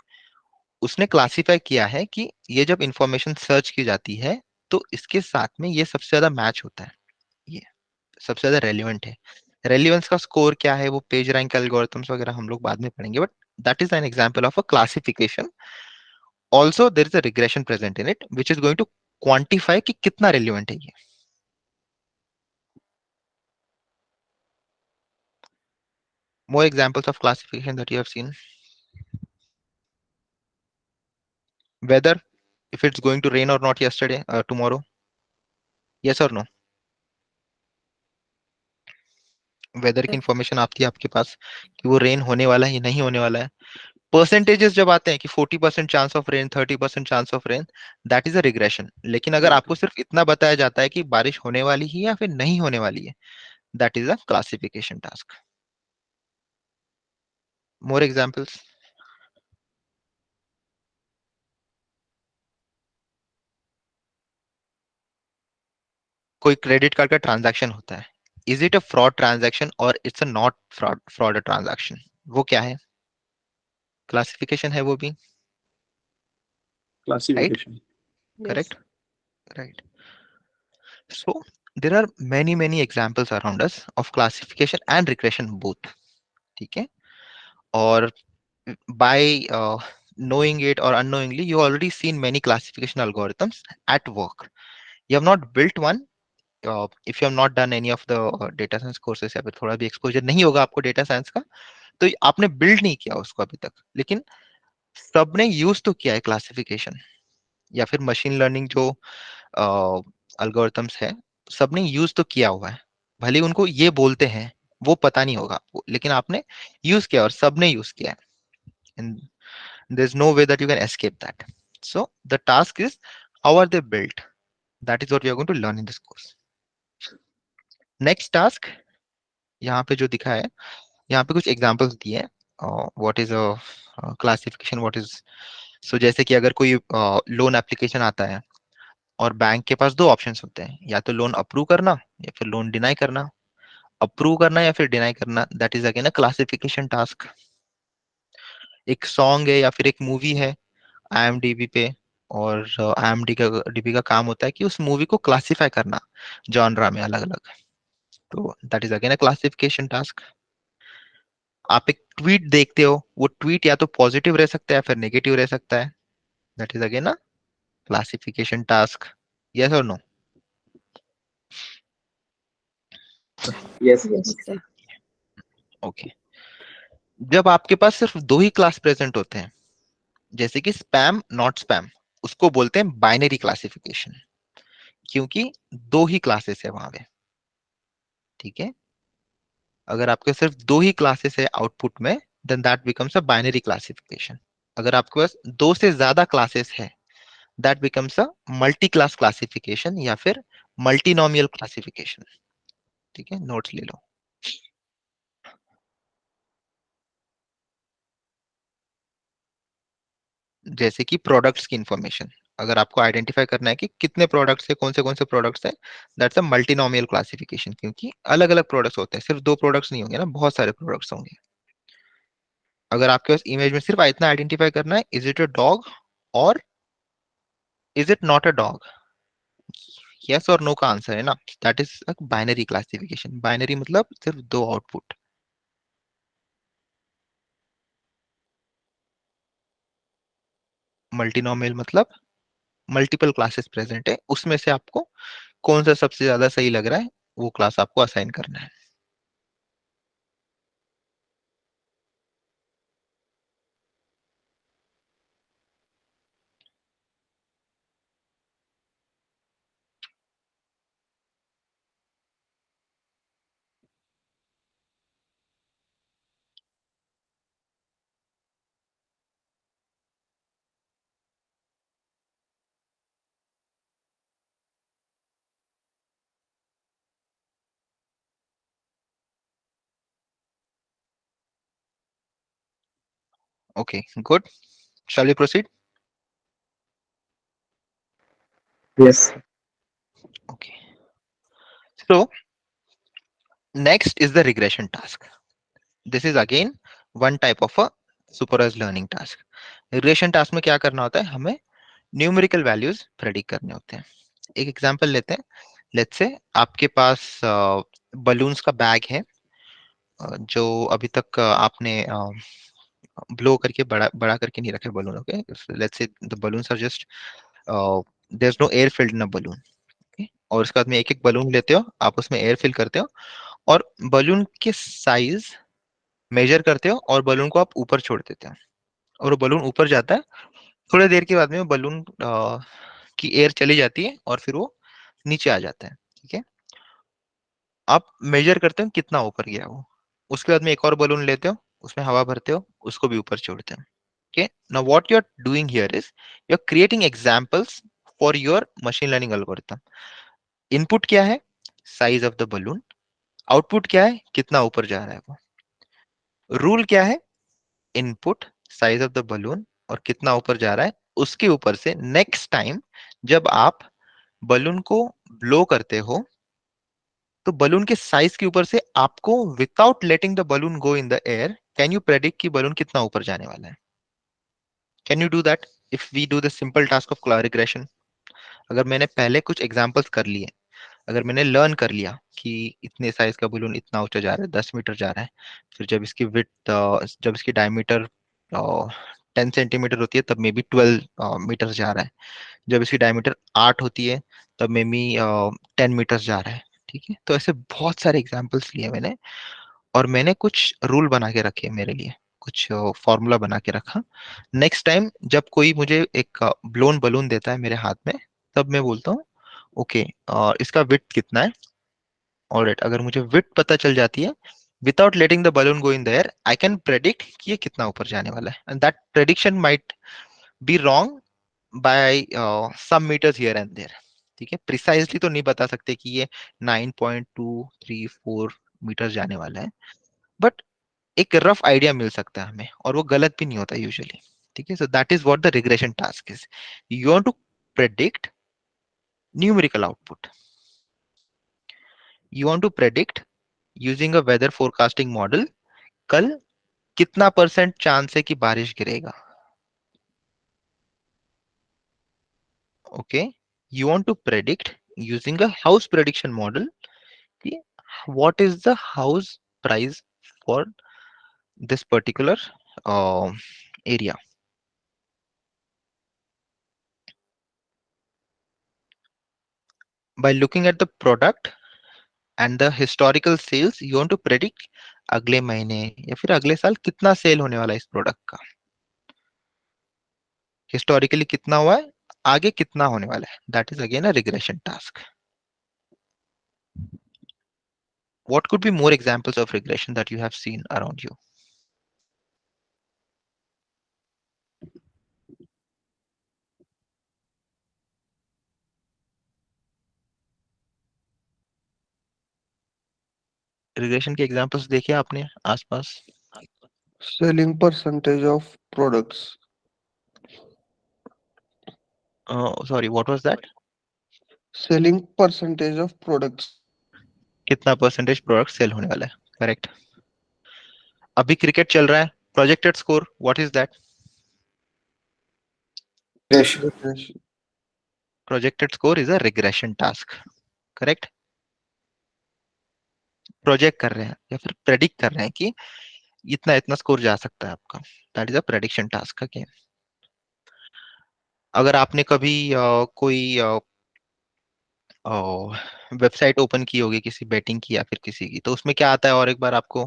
उसने क्लासिफाई किया है कि ये जब इंफॉर्मेशन सर्च की जाती है तो इसके साथ में ये सबसे ज्यादा मैच होता है, ये सबसे ज्यादा रेलिवेंट है. रेलिवेंस का स्कोर क्या है वो पेज रैंक एल्गोरिथम्स वगैरह हम लोग बाद में पढ़ेंगे, but that is an example of a classification. Also there is a regression present in it which is going to quantify कि कितना रेलिवेंट है ये. More examples of classification that you have seen? Weather, if it's going to rain or not yesterday, tomorrow. Yes or no? Weather की information आती है आपके पास कि वो रेन होने वाला है या नहीं होने वाला है. परसेंटेजेस जब आते हैं कि 40% chance of rain, 30% chance of rain, that is a regression. लेकिन अगर आपको सिर्फ इतना बताया जाता है कि बारिश होने वाली है या फिर नहीं होने वाली है, that is a classification task. More examples. कोई क्रेडिट कार्ड का ट्रांजैक्शन होता है, is it a fraud transaction और it's a not fraud transaction? वो क्या है? क्लासिफिकेशन है वो भी, right? Classification. Yes. Correct, right. So there are many examples around us of classification and regression both. ठीक है. और by knowing it or unknowingly you already seen many classification algorithms at work. You have not built one, if you have not done any of the data science courses या फिर थोड़ा भी exposure नहीं होगा आपको डेटा साइंस का, तो आपने बिल्ड नहीं किया उसको अभी तक, लेकिन सबने यूज तो किया है क्लासिफिकेशन या फिर मशीन लर्निंग जो अल्गोरिथम्स है, सबने यूज तो किया हुआ है। भले ही उनको ये बोलते हैं, वो पता नहीं होगा आपको, लेकिन आपने यूज किया और सबने यूज किया है, and there is no way that you can escape that. So the task is how are they built, that is what we are going to learn in this course. Next task यहाँ पे जो दिखा है, यहाँ पे कुछ examples दिए हैं, what is a classification, what is. So जैसे कि अगर कोई लोन एप्लीकेशन आता है और बैंक के पास दो ऑप्शंस होते हैं, या तो लोन अप्रूव करना या फिर लोन डिनाई करना। अप्रूव करना या फिर डिनाई करना, that is again a classification task. एक सॉन्ग है या फिर एक मूवी है IMDb पे, और IMDb का काम होता है कि उस मूवी को क्लासिफाई करना जॉनरा में अलग अलग। तो that is again a classification task. आप एक ट्वीट देखते हो, वो ट्वीट या तो पॉजिटिव रह सकता है या फिर नेगेटिव रह सकता है, that is again a classification task. Yes और no? Yes. Yes, sir. Okay. जब आपके पास सिर्फ दो ही क्लास प्रेजेंट होते हैं, जैसे कि स्पैम नॉट स्पैम, उसको बोलते हैं बाइनरी क्लासिफिकेशन, क्योंकि दो ही क्लासेस है वहां पे। ठीक है, अगर आपके सिर्फ दो ही क्लासेस है आउटपुट में, then that becomes a binary classification. अगर आपके पास दो से ज्यादा क्लासेस है, that becomes a multi class classification या फिर मल्टीनोमियल क्लासिफिकेशन। ठीक है, नोट्स ले लो। जैसे कि प्रोडक्ट्स की इंफॉर्मेशन, अगर आपको आइडेंटिफाई करना है कि कितने प्रोडक्ट्स है, कौन से प्रोडक्ट्स है, दैट्स अ मल्टीनोमियल क्लासिफिकेशन, क्योंकि अलग अलग प्रोडक्ट्स होते हैं, सिर्फ दो प्रोडक्ट्स नहीं होंगे ना, बहुत सारे प्रोडक्ट्स होंगे। अगर आपके पास इमेज में सिर्फ इतना आइडेंटिफाई करना है, इज इट अ डॉग और is it not a dog, yes और नो का आंसर है ना, that is a binary classification. Binary मतलब सिर्फ दो आउटपुट। मल्टीनोमियल मतलब मल्टीपल क्लासेस प्रेजेंट है, उसमें से आपको कौन सा सबसे ज्यादा सही लग रहा है, वो क्लास आपको असाइन करना है। Okay, good. Shall we proceed? Yes. Okay. So next is the regression task. This is again one type of a supervised learning task. Regression task में क्या करना होता है, हमें न्यूमेरिकल वैल्यूज प्रेडिक्ट करने होते हैं। एक एग्जांपल लेते हैं। लेट्स से आपके पास बलून्स का बैग है, जो अभी तक आपने ब्लो करके बड़ा बड़ा करके नहीं रखे balloon. Okay, let's say the balloons are just there is no air filled in a balloon. और उसके बाद में एक एक बलून लेते हो, आप उसमें एयर फिल करते हो और बलून के साइज मेजर करते हो और बलून को आप ऊपर छोड़ देते हो, और वो बलून ऊपर जाता है। थोड़ी देर के बाद में बलून की एयर चली जाती है और फिर वो नीचे आ जाता है। ठीक है, आप मेजर करते हो कितना ऊपर गया वो। उसके बाद में एक और बलून लेते हो, उसमें हवा भरते हो, उसको भी ऊपर छोड़ते हो। Okay, now what you are doing here is you are creating examples for your machine learning algorithm. Input क्या है, size of the balloon. Output क्या है, कितना ऊपर जा रहा है वो। रूल क्या है, input size of the balloon और कितना ऊपर जा रहा है। उसके ऊपर से नेक्स्ट टाइम जब आप बलून को ब्लो करते हो, तो बलून के साइज के ऊपर से आपको without letting the balloon go in the air, can you predict कि बलून कितना ऊपर जाने वाला है। Can you do that if we do the simple task of regression. अगर मैंने पहले कुछ एग्जांपल्स कर लिए, अगर मैंने लर्न कर लिया कि इतने साइज का बलून इतना ऊंचा जा रहा है, 10 मीटर जा रहा है, फिर जब इसकी विड्थ जब इसकी डायमीटर 10 सेंटीमीटर होती है, तब मे बी 12 मीटर जा रहा है। जब इसकी डायमीटर 8 होती है, तब मेमी 10 मीटर्स जा रहा है, ठीक है। तो ऐसे बहुत सारे एग्जाम्पल्स लिए मैंने, और मैंने कुछ रूल बना के रखे मेरे लिए, कुछ फॉर्मूला बना के रखा। नेक्स्ट टाइम जब कोई मुझे एक ब्लोन बलून देता है मेरे हाथ में, तब मैं बोलता हूँ ओके इसका विड्थ कितना है। ऑलराइट, अगर मुझे विड्थ पता चल जाती है, without letting the balloon go in the air, I can predict कि ये कितना ऊपर जाने वाला है, and that prediction might be wrong by some meters here and there. ठीक है, प्रिसाइजली तो नहीं बता सकते कि ये 9.234 मीटर जाने वाला है, बट एक रफ आइडिया मिल सकता है हमें, और वो गलत भी नहीं होता यूजुअली। ठीक है, so that is what the regression task is. You want to predict numerical output, you want to predict using a weather forecasting model, कल कितना परसेंट चांस है कि बारिश गिरेगा। Okay, you want to predict using a house prediction model कि what is the house price for this particular uh, area. By looking at the product and the historical sales, you want to predict अगले महीने या फिर अगले साल कितना cell होने वाला है इस प्रोडक्ट का, हिस्टोरिकली कितना हुआ है, आगे कितना होने वाला है। That is again a regression task. What could be more examples of regression that you have seen around you? Regression के एग्जांपल्स देखे आपने आसपास? Selling percentage of products. Sorry, what was that? Selling percentage of products. कितना percentage product cell होने वाला है, correct. अभी cricket चल रहा है, projected score, what is that? Regression. Projected score is a regression task, correct. Project कर रहे हैं या फिर प्रेडिक्ट कर रहे हैं कि इतना इतना स्कोर जा सकता है आपका, that is a prediction task का गेम। अगर आपने कभी कोई वेबसाइट ओपन की होगी किसी बैटिंग की या फिर किसी की, तो उसमें क्या आता है, और एक बार आपको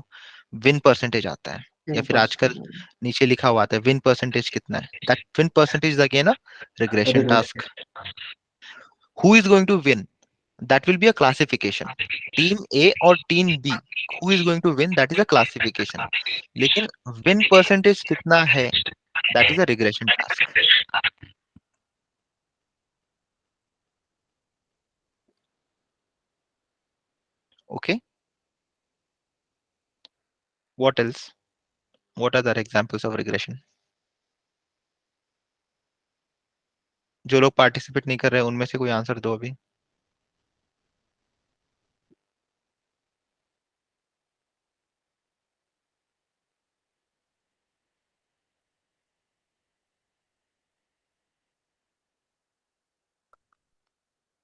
विन परसेंटेज आता है, या फिर आजकल नीचे लिखा हुआ आता है विन परसेंटेज कितना है, that win percentage again a regression task. Who is going to win, that will be a classification. Team A or team B, who is going to win, that is a classification. लेकिन win percentage कितना है, that is a regression task. Okay, what else, what are the examples of regression? जो लोग participate नहीं कर रहे हैं उनमें से कोई आंसर दो अभी।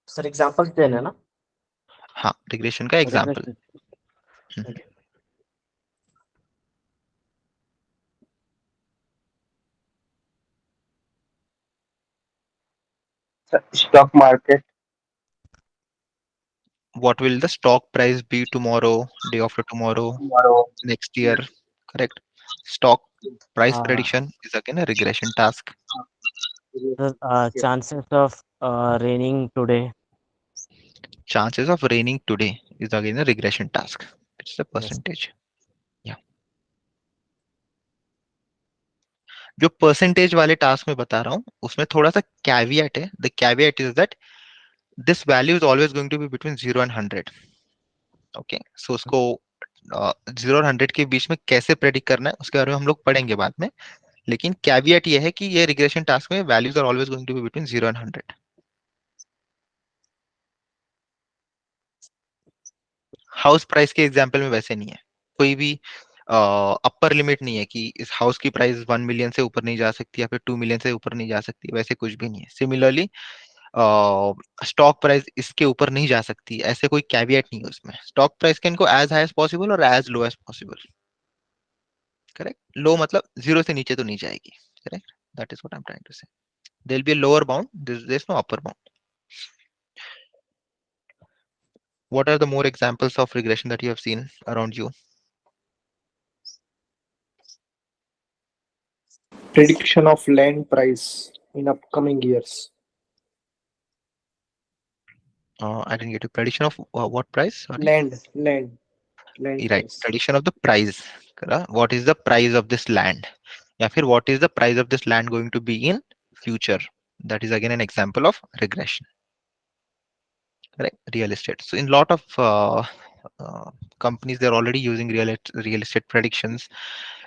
सर एग्जांपल्स देना है ना? हाँ, रिग्रेशन का example. Okay. Stock market. What will the stock price be tomorrow, day after tomorrow, Tomorrow. next year, correct? Stock price Uh, prediction is again a regression task. chances of raining today. Chances of raining today is again a regression task. It's the Yes. percentage. Yeah. जो percentage वाले task में बता रहा हूँ उसमें थोड़ा सा caveat है. The caveat is that this value is always going to be between 0 and 100. Okay, so उसको 0 और 100 के बीच में कैसे प्रेडिक्ट करना है उसके बारे में हम लोग पढ़ेंगे बाद में. लेकिन कैवियट ये है कि ये रिग्रेशन टास्क में values are always going to be between 0 and 100. House price के एग्जाम्पल में वैसे नहीं है, कोई भी अपर लिमिट नहीं है कि इस हाउस की प्राइस 1 मिलियन से ऊपर नहीं जा सकती या फिर 2 मिलियन से ऊपर नहीं जा सकती, वैसे कुछ भी नहीं है. सिमिलरली स्टॉक प्राइस इसके ऊपर नहीं जा सकती, ऐसे कोई कैवियट नहीं है उसमें. Stock price can go as high as possible और as low as possible. Correct, low मतलब 0 से नीचे तो नहीं जाएगी. Correct, that is what I am trying to say. There will be a lower bound, there is no upper bound. What are the more examples of regression that you have seen around you? Prediction of land price in upcoming years. I didn't get a prediction of what price? Sorry. Land Right, price. prediction of the price. Correct? What is the price of this land? या फिर what is the price of this land going to be in future? That is again an example of regression. Correct? Real estate. So in lot of uh, companies, they're already using real estate predictions.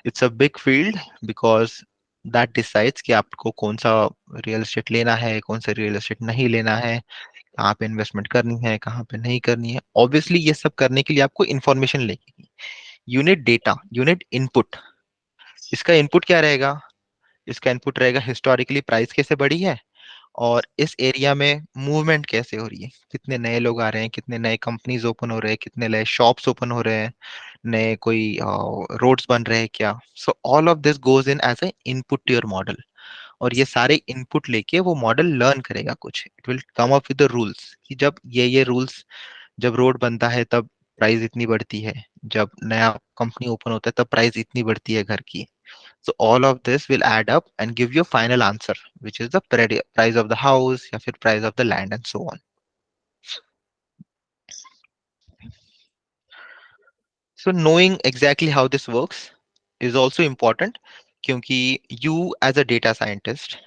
It's a big field because that decides कि आपको कौन सा real estate लेना है, कौन सा real estate नहीं लेना है, कहाँ पे इन्वेस्टमेंट करनी है, कहाँ पे नहीं करनी है. ऑब्वियसली ये सब करने के लिए आपको इंफॉर्मेशन लेगी. Unit data, unit input. इसका इनपुट क्या रहेगा? इसका इनपुट रहेगा हिस्टोरिकली प्राइस कैसे बढ़ी है और इस एरिया में मूवमेंट कैसे हो रही है, कितने नए लोग आ रहे हैं, कितने नए कंपनीज ओपन हो रहे हैं, कितने नए शॉप्स ओपन हो रहे हैं, नए कोई रोड्स बन रहे हैं क्या. So all of this goes in as a input to your model. और ये सारे इनपुट लेके वो मॉडल लर्न करेगा कुछ. It will come up with the rules कि जब ये रूल्स, जब रोड बनता है तब प्राइस इतनी बढ़ती है, जब नया कंपनी ओपन होता है तब प्राइस इतनी बढ़ती है घर की. So all of this will add up and give you a final answer, which is the price of the house या फिर price of the land and so on. So knowing exactly how this works is also important क्योंकि you as a data scientist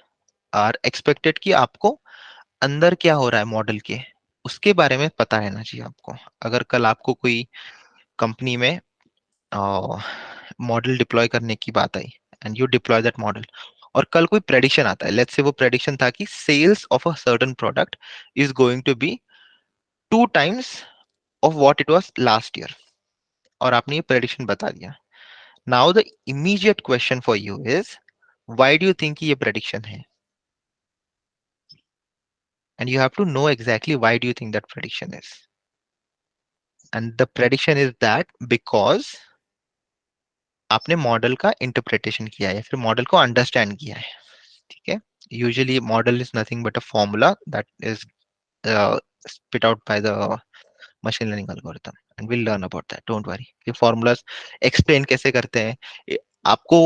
are expected कि आपको अंदर क्या हो रहा है मॉडल के, उसके बारे में पता रहना चाहिए आपको. अगर कल आपको कोई कंपनी में मॉडल डिप्लॉय करने की बात आई and you deploy that model और कल कोई प्रेडिक्शन आता है, लेट्स से वो प्रेडिक्शन था कि sales of a certain product is going to be 2 times of what it was last year, और आपने ये प्रेडिक्शन बता दिया. Now the immediate question for you is why do you think ये prediction है, and you have to know exactly why do you think that prediction is. And the prediction is that because आपने model का interpretation किया है या फिर model को understand किया है. ठीक है. Usually model is nothing but a formula that is spit out by the machine learning algorithm, and we'll learn about that, don't worry. ये formulas explain कैसे करते हैं आपको.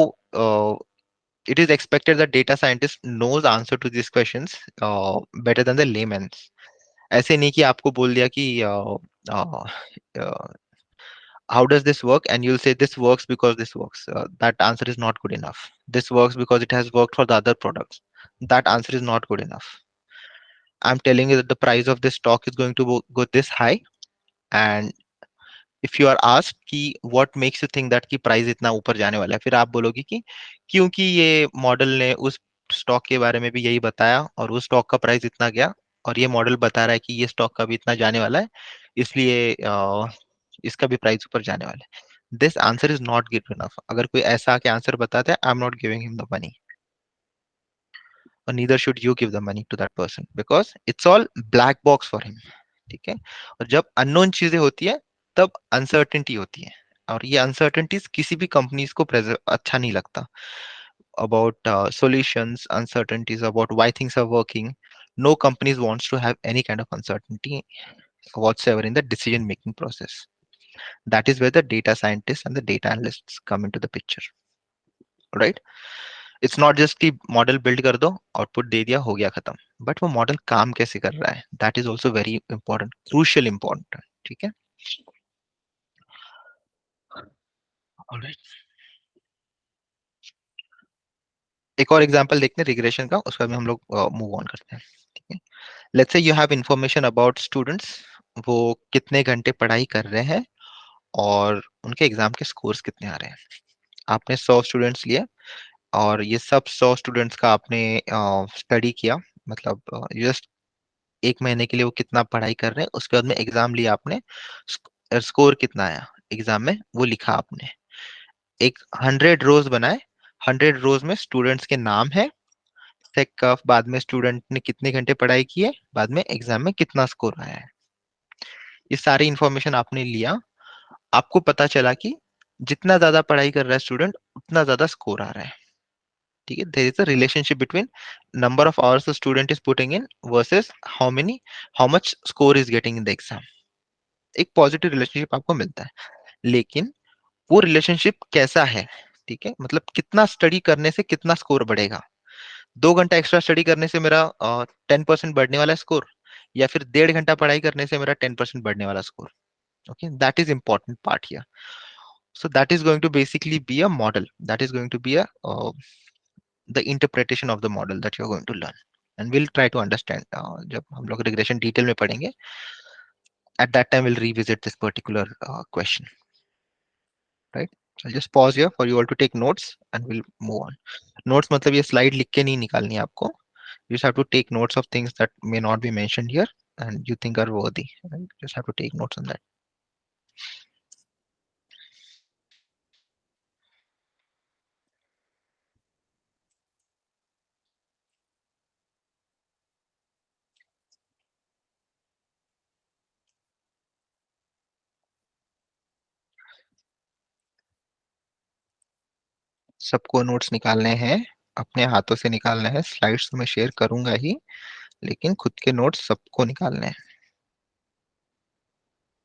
It is expected that data scientist knows answer to these questions better than the layman. ऐसे नहीं कि आपको बोल दिया कि uh, how does this work and you'll say this works because this works. That answer is not good enough. This works because it has worked for the other products. That answer is not good enough. I'm telling you that the price of this stock is going to go this high, and if you are asked कि what makes you think that कि price इतना ऊपर जाने वाला है, फिर आप बोलोगे कि क्योंकि ये मॉडल ने उस स्टॉक के बारे में भी यही बताया और उस स्टॉक का प्राइस इतना गया और ये मॉडल बता रहा है कि ये स्टॉक का भी इतना जाने वाला है, इसलिए इसका भी प्राइस ऊपर जाने वाला है. This answer is not good enough. अगर कोई ऐसा आके आंसर बताता है, I am not giving him the money, और neither should you give the money to that person because it's all black box for him. ठीक है. और जब अननोन चीजें होती है तब अनसर्टेनिटी होती है, और ये अनसर्टेनिटीज किसी भी कंपनीज को अच्छा नहीं लगता. About solutions, uncertainties about why things are working, no companies wants to have any kind of uncertainty whatsoever in the decision making process. That is where the data scientists and the data analysts come into the picture, right? It's not just कि model build कर दो, output दे दिया, हो गया खत्म. But वो model काम कैसे कर रहा है, that is also very important, crucial important. ठीक है. Alright. एक और एग्जांपल देखते हैं रिग्रेशन का, उसके बाद में हम लोग मूव ऑन करते हैं. ठीक है. Let's say you have information about students, वो कितने घंटे पढ़ाई कर रहे हैं और उनके एग्जाम के स्कोर्स कितने आ रहे हैं. आपने 100 स्टूडेंट्स लिए और ये सब 100 स्टूडेंट्स का आपने स्टडी किया, मतलब जस्ट 1 महीने के लिए वो कितना पढ़ाई कर रहे हैं, उसके बाद में एग्जाम लिया आपने, स्कोर कितना आया एग्जाम में वो लिखा आपने. एक 100 रोज बनाए, 100 रोज में स्टूडेंट्स के नाम है, सेक बाद में स्टूडेंट ने कितने घंटे पढ़ाई की है, बाद में एग्जाम में कितना स्कोर आया है. ये सारी इंफॉर्मेशन आपने लिया, आपको पता चला कि जितना ज्यादा पढ़ाई कर रहा है स्टूडेंट उतना ज्यादा स्कोर आ रहा है. ठीक है. There is a relationship between number of hours the student is putting in versus how many, how much score is getting in the exam. एक पॉजिटिव रिलेशनशिप आपको मिलता है। लेकिन वो रिलेशनशिप कैसा है, ठीक है, मतलब कितना स्टडी करने से कितना स्कोर बढ़ेगा। 2 घंटा एक्स्ट्रा स्टडी करने से मेरा 10% बढ़ने वाला स्कोर, या फिर 1.5 घंटा पढ़ाई करने से मेरा 10% बढ़ने वाला score. Okay, that is important part here. So that is going to basically be a model, that is going to be a the interpretation of the model that you're going to learn, and we'll try to understand जब हम लोग regression detail में पढ़ेंगे, at that time we'll revisit this particular question, right? I'll just pause here for you all to take notes and we'll move on. Notes मतलब ये slide लिख के नहीं निकालनी है आपको, you just have to take notes of things that may not be mentioned here and you think are worthy, right? Just have to take notes on that. सबको notes निकालने हैं, अपने हाथों से निकालना है। स्लाइड्स तो मैं शेयर करूंगा ही, लेकिन खुद के नोट्स सबको निकालने हैं।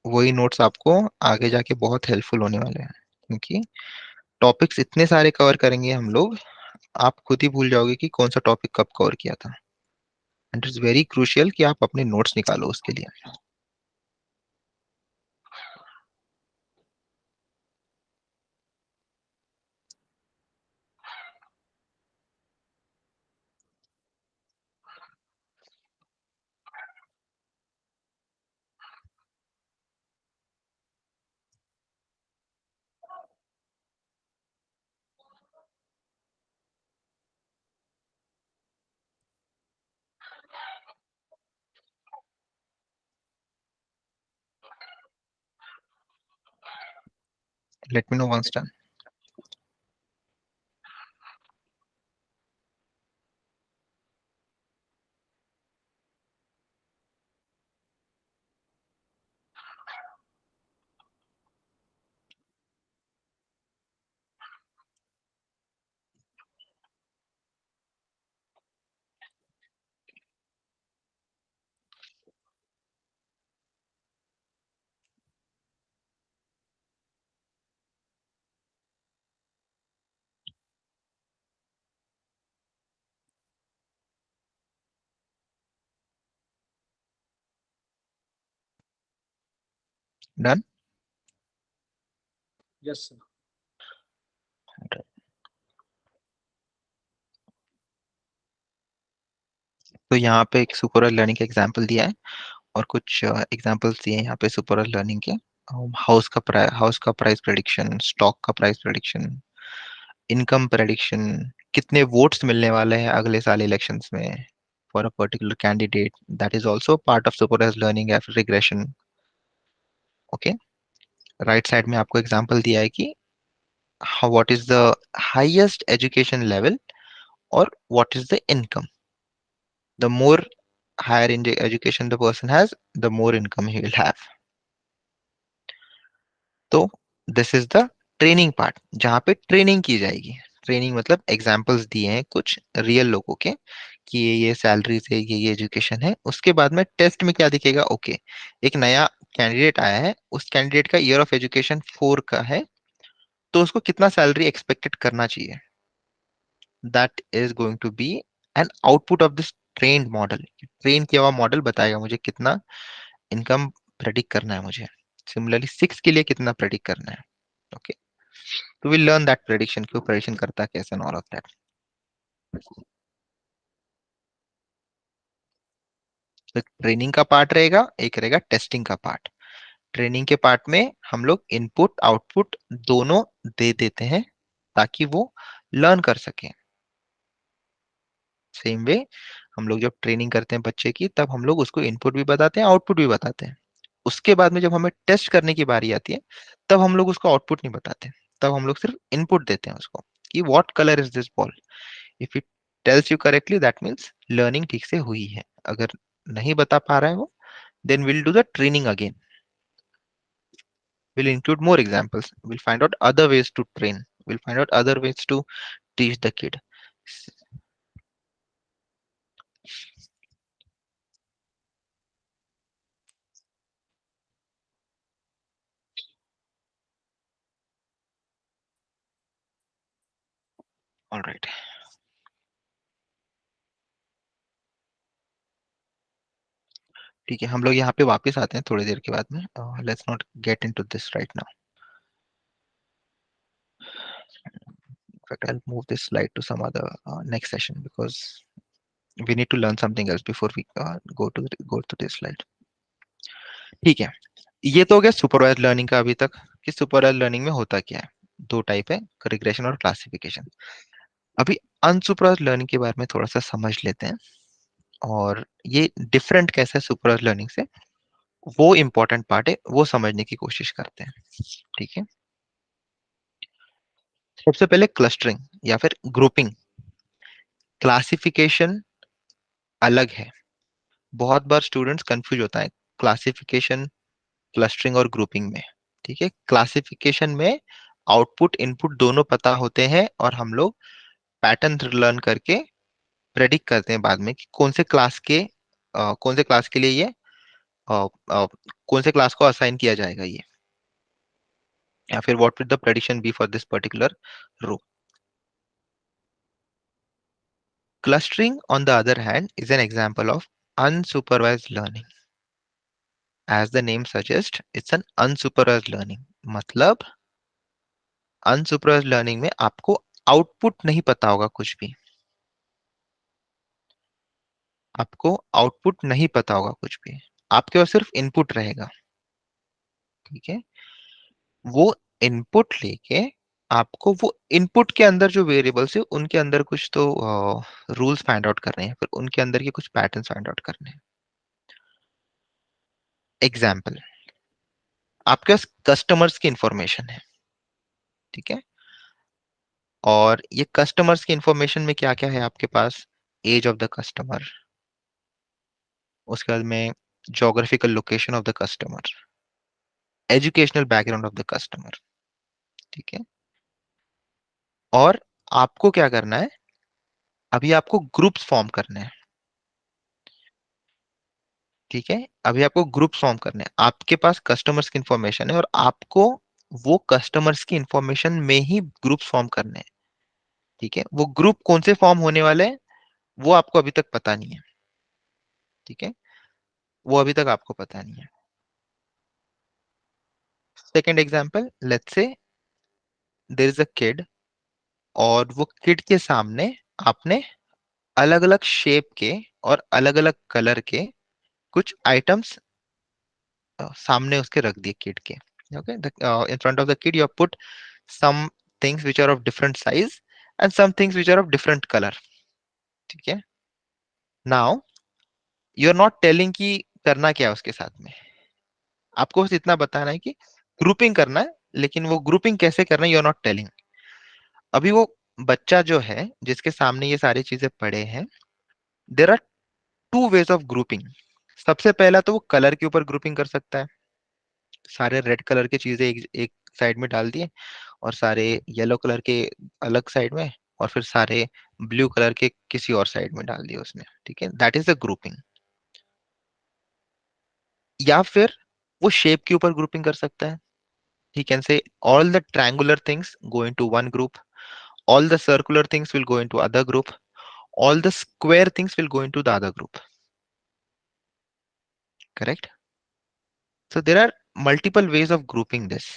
वही नोट्स आपको आगे जाके बहुत हेल्पफुल होने वाले हैं, क्योंकि टॉपिक्स इतने सारे कवर करेंगे हम लोग, आप खुद ही भूल जाओगे कि कौन सा टॉपिक कब कवर किया था। एंड इट्स वेरी क्रूशियल कि आप अपने नोट्स निकालो उसके लिए। Let me know once done. Done. Yes sir. तो यहाँ पे एक सुपरवाइज्ड लर्निंग का एग्जांपल दिया है और कुछ एग्जांपल्स दिए हैं यहाँ पे सुपरवाइज्ड लर्निंग के। हाउस का प्राइस प्रेडिक्शन, स्टॉक का प्राइस प्रेडिक्शन, इनकम प्रेडिक्शन, कितने वोट्स मिलने वाले हैं अगले साल इलेक्शंस में for a particular candidate, that is also part of supervised learning या फिर रिग्रेशन। ओके, राइट साइड में आपको एग्जांपल दिया है कि what is the highest education level और what is the income. The more higher in education the person has, the more income he will have. तो this is the training part, जहाँ पे training की जाएगी। Training मतलब examples दिए हैं कुछ रियल लोगों के कि ये सैलरीज है, ये एजुकेशन है। उसके बाद में टेस्ट में क्या दिखेगा, ओके एक नया कैंडिडेट आया है, उस कैंडिडेट का ईयर ऑफ एजुकेशन 4 का है, तो उसको कितना सैलरी एक्सपेक्टेड करना चाहिए। That is going to be an output of this trained model. Train किया हुआ मॉडल बताएगा मुझे कितना इनकम प्रेडिक्ट करना है मुझे। सिमिलरली 6 के लिए कितना प्रेडिक्ट करना है। ओके, तो विल लर्न दैट प्रेडिक्शन, क्यों प्रेडिक्शन करता है, कैसे, एंड ऑल ऑफ दैट। तो ट्रेनिंग का पार्ट रहेगा, एक रहेगा टेस्टिंग का पार्ट। ट्रेनिंग के पार्ट में हम लोग इनपुट आउटपुट दोनों दे देते हैं ताकि वो लर्न कर सके। सेम वे हम लोग जब ट्रेनिंग करते हैं बच्चे की, तब हम लोग उसको इनपुट भी बताते हैं, आउटपुट भी बताते हैं। उसके बाद में जब हमें टेस्ट करने की बारी आती है, तब हम लोग उसको आउटपुट नहीं बताते, तब हम लोग सिर्फ इनपुट देते हैं उसको कि what colour is this ball. If it tells you correctly, that means learning ठीक से हुई है। अगर नहीं बता पा रहा है वो, then we'll do the training again. We'll include more examples. We'll find out other ways to train. We'll find out other ways to teach the kid. Alright, ठीक है, हम लोग यहाँ पे वापस आते हैं थोड़ी देर के बाद में. Let's not get into this right now. In fact, I'll move this slide to some other next session because we need to learn something else before we go to this slide. ठीक है, ये तो हो गया supervise learning का अभी तक कि सुपरवाइज लर्निंग में होता क्या है. दो टाइप है, रिग्रेशन और क्लासिफिकेशन. अभी अनसुपरवाइज लर्निंग के बारे में थोड़ा सा समझ लेते हैं और ये डिफरेंट कैसे है सुपरवाइज लर्निंग से, वो इंपॉर्टेंट पार्ट है, वो समझने की कोशिश करते हैं. ठीक है, सबसे पहले क्लस्टरिंग या फिर ग्रुपिंग. क्लासिफिकेशन अलग है. बहुत बार स्टूडेंट्स कंफ्यूज होता है क्लासिफिकेशन, क्लस्टरिंग और ग्रुपिंग में. ठीक है, क्लासिफिकेशन में आउटपुट इनपुट दोनों पता होते हैं और हम लोग पैटर्न लर्न करके प्रेडिक्ट करते हैं बाद में कि कौन से क्लास के लिए ये कौन से क्लास को असाइन किया जाएगा ये, या फिर what will the prediction be for this particular row. Clustering, on the other hand, is an example of unsupervised learning. As the name suggests, it's an unsupervised learning. मतलब unsupervised learning में आपको output नहीं पता होगा कुछ भी. आपको output नहीं पता होगा कुछ भी, आपके पास सिर्फ इनपुट रहेगा. ठीक है, वो इनपुट लेके आपको वो इनपुट के अंदर जो वेरिएबल्स है उनके अंदर कुछ तो रूल्स फाइंड आउट करने हैं, फिर उनके अंदर के कुछ पैटर्न्स फाइंड आउट करने हैं. एग्जाम्पल, आपके पास कस्टमर्स की इंफॉर्मेशन है. ठीक है, और ये कस्टमर्स की इंफॉर्मेशन में क्या क्या है आपके पास, एज ऑफ द कस्टमर, उसके बाद में geographical location of the customer, educational background of the customer. ठीक है, और आपको क्या करना है, अभी आपको ग्रुप्स फॉर्म करने हैं. ठीक है, अभी आपको ग्रुप फॉर्म करने हैं. आपके पास कस्टमर्स की इंफॉर्मेशन है और आपको वो कस्टमर्स की इंफॉर्मेशन में ही ग्रुप फॉर्म करने हैं. ठीक है, वो ग्रुप कौन से फॉर्म होने वाले हैं वो आपको अभी तक पता नहीं है. ठीक है, वो अभी तक आपको पता नहीं है. Second example, let's say there is a kid और वो किड के सामने आपने अलग अलग शेप के और अलग अलग कलर के कुछ आइटम्स सामने उसके रख दिए किड के. Okay, in front of the kid you have put some things which are of different size and some things which are of different color. ठीक है, now you are not telling कि करना क्या है उसके साथ में, आपको बस इतना बताना है कि ग्रुपिंग करना है, लेकिन वो ग्रुपिंग कैसे करना है यू आर नॉट टेलिंग. अभी वो बच्चा जो है जिसके सामने ये सारी चीजें पड़े हैं, there are two ways of grouping. सबसे पहला तो वो कलर के ऊपर ग्रुपिंग कर सकता है. सारे रेड कलर की चीजें एक साइड में डाल दिए और सारे येलो कलर के अलग साइड में, और फिर सारे ब्लू कलर के किसी और साइड में डाल दिए उसने. ठीक है, दैट इज द ग्रुपिंग. या फिर वो शेप के ऊपर ग्रुपिंग कर सकता है. he can say all the triangular things go into one group, all the circular things will go into other group, all the square things will go into the other group. Correct, so there are multiple ways of grouping this.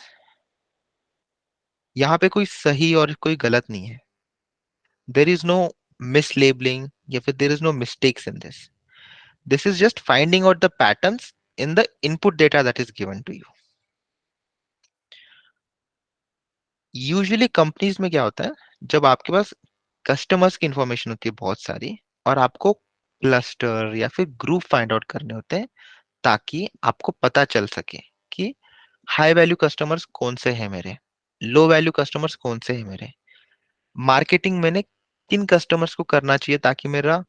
यहाँ पे कोई सही और कोई गलत नहीं है. there is no mislabeling या फिर there is no mistakes in this. This is just finding out the patterns in the input data that is given to you. Usually companies में क्या होता है, जब आपके पास कस्टमर्स की इंफॉर्मेशन होती है बहुत सारी और आपको क्लस्टर या फिर ग्रुप फाइंड आउट करने होते हैं ताकि आपको पता चल सके कि हाई वैल्यू कस्टमर्स कौन से हैं मेरे, लो वैल्यू कस्टमर्स कौन से हैं मेरे, मार्केटिंग मैंने किन कस्टमर्स को करना चाहिए ताकि मेरा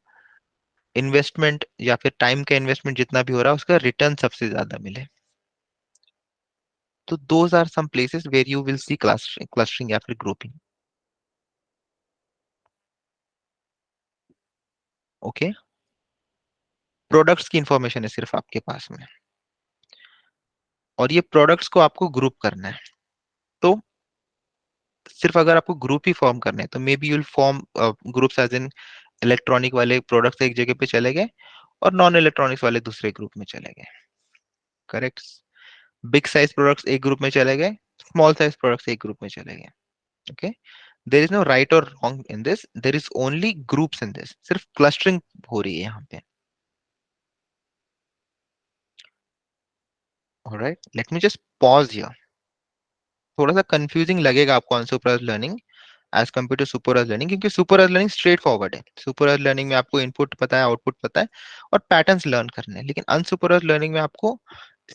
इन्वेस्टमेंट या फिर टाइम का इन्वेस्टमेंट जितना भी हो रहा है उसका रिटर्न सबसे ज्यादा मिले. तो those are some places where you will see clustering या फिर ग्रुपिंग. ओके, प्रोडक्ट्स की इंफॉर्मेशन है सिर्फ आपके पास में और ये प्रोडक्ट्स को आपको ग्रुप करना है. तो सिर्फ अगर आपको ग्रुप ही फॉर्म करने हैं तो maybe you'll form groups as in electronic वाले प्रोडक्ट्स एक जगह पे चले गए और नॉन इलेक्ट्रॉनिक्स वाले दूसरे ग्रुप में चले गए। करेक्ट। बिग साइज प्रोडक्ट्स एक ग्रुप में चले गए, स्मॉल साइज प्रोडक्ट्स एक ग्रुप में चले गए। Okay, there is no right और wrong in this, there is only groups in this, सिर्फ क्लस्टरिंग हो रही है यहाँ पे। Alright, let me just pause here. थोड़ा सा कंफ्यूजिंग लगेगा आपको unsupervised learning as compare to supervised learning, क्योंकि सुपरवाइज्ड लर्निंग स्ट्रेट फॉरवर्ड है। सुपरवाइज्ड लर्निंग में आपको इनपुट पता है, आउटपुट पता है और पैटर्न्स लर्न करने हैं, लेकिन अनसुपरवाइज्ड लर्निंग में आपको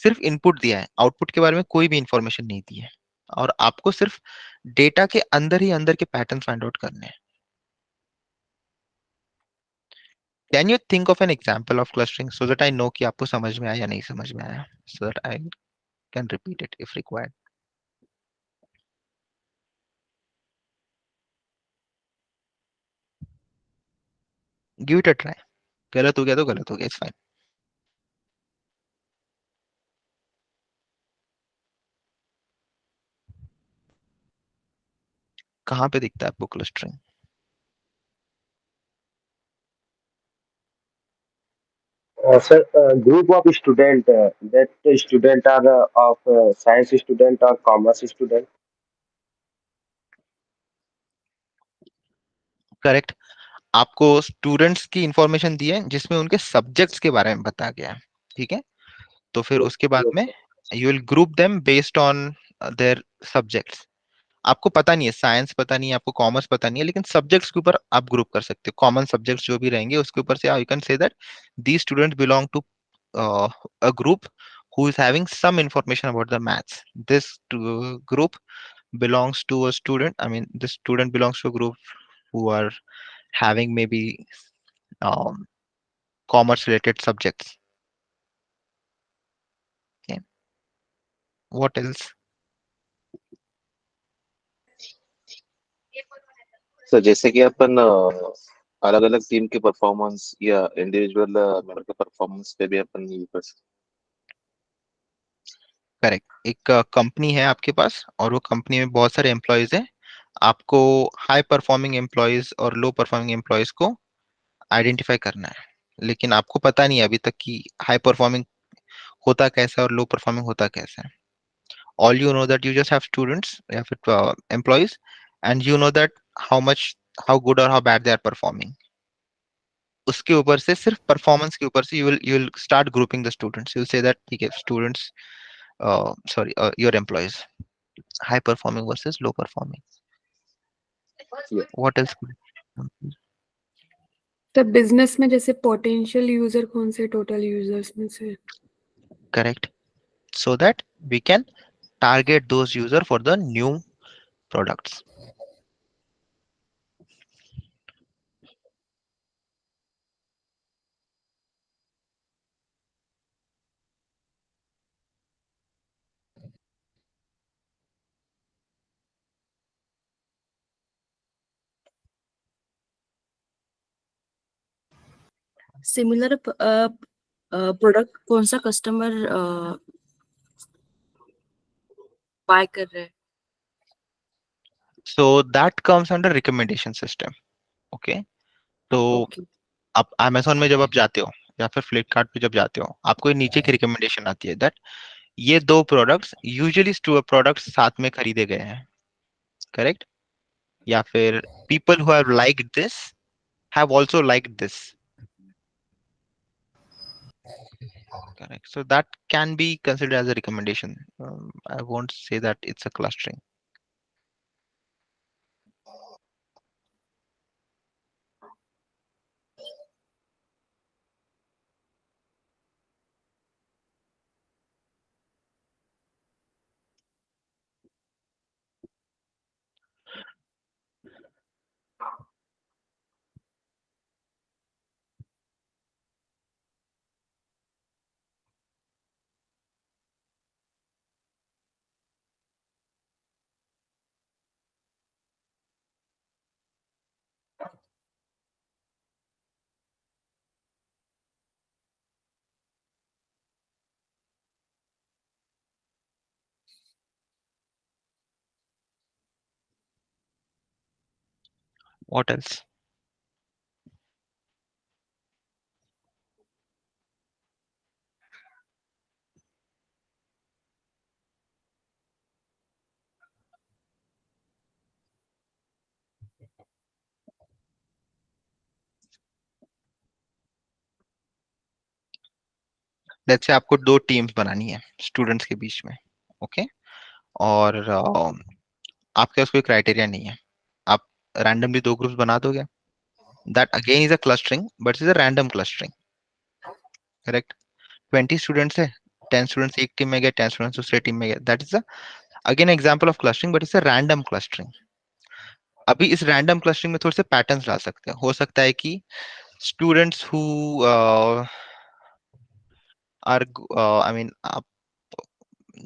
सिर्फ इनपुट दिया है, आउटपुट के बारे में कोई भी इंफॉर्मेशन नहीं दी है और आपको सिर्फ डेटा के अंदर ही अंदर के पैटर्न फाइंड आउट करने हैं। Can you think of N example of clustering so that I know कि आपको समझ में आया या नहीं समझ में आया, so that I can repeat it if required. Give it a try. गलत हो गया तो गलत हो गया, इट्स फाइन। कहाँ पे दिखता है आपको clustering? Sir, group of student that student are of science student or commerce student. Correct. आपको स्टूडेंट्स की इंफॉर्मेशन दी है जिसमें उनके सब्जेक्ट्स के बारे में बताया गया है, ठीक है? तो फिर Yes, उसके बाद yes, में sir. You will group them based on their subjects. आपको पता नहीं है, साइंस पता नहीं है, आपको कॉमर्स पता नहीं है, लेकिन सब्जेक्ट्स के ऊपर आप ग्रुप कर सकते हो। कॉमन सब्जेक्ट्स जो भी रहेंगे उसके ऊपर से you can say that these students belong to a group who is having some information about the maths. This group belongs to a student, I mean this student belongs to a group who are having maybe um, commerce related subjects. Okay, what else? Sir जैसे कि अपन अलग अलग team के performance या individual member के performance पे भी अपन ये कर सकते करेक्ट। एक कंपनी है आपके पास और वो कंपनी में बहुत सारे एम्प्लॉयज हैं। आपको हाई परफॉर्मिंग एम्प्लॉयज और लो परफॉर्मिंग एम्प्लॉयज को आइडेंटिफाई करना है, लेकिन आपको पता नहीं है अभी तक कि हाई परफॉर्मिंग होता कैसा है और लो परफॉर्मिंग होता कैसा है। All you know that you just have students या फिर employees and you know that how much, how good और how bad they are performing. उसके ऊपर से, सिर्फ परफॉर्मेंस के ऊपर से you will start grouping the students. You will say that ठीक है students, sorry, your employees, high performing versus low performing. हैं। What else could तो बिजनेस में जैसे पोटेंशियल यूजर कौन से टोटल यूजर्स में से? correct, so that we can target those user for the new products. Similar product कौन सा कस्टमर बाय कर रहे हैं? So that comes under recommendation system. Okay, तो ओके आप Amazon में जब आप जाते हो या फिर फ्लिपकार्ट पे जब जाते हो, आपको ये नीचे की रिकमेंडेशन आती है दैट ये दो प्रोडक्ट्स यूजुअली प्रोडक्ट्स साथ में खरीदे गए हैं। करेक्ट, या फिर people who have liked this have also liked this. Correct. So that can be considered as a recommendation. I won't say that it's a clustering. What else? Let's say आपको दो teams बनानी है students के बीच में, okay? और आपके पास कोई criteria नहीं है, आप रैंडमली दो ग्रुप्स बना दोगे। That again is a clustering, but is a random clustering, correct? 20 students है, 10 स्टूडेंट्स एक टीम में गए, 10 स्टूडेंट्स दूसरे टीम में गए। That is again example of clustering, but it's a random clustering. अभी इस रैंडम क्लस्टरिंग में थोड़े से पैटर्न्स ला सकते हैं। हो सकता है कि students who are I mean आप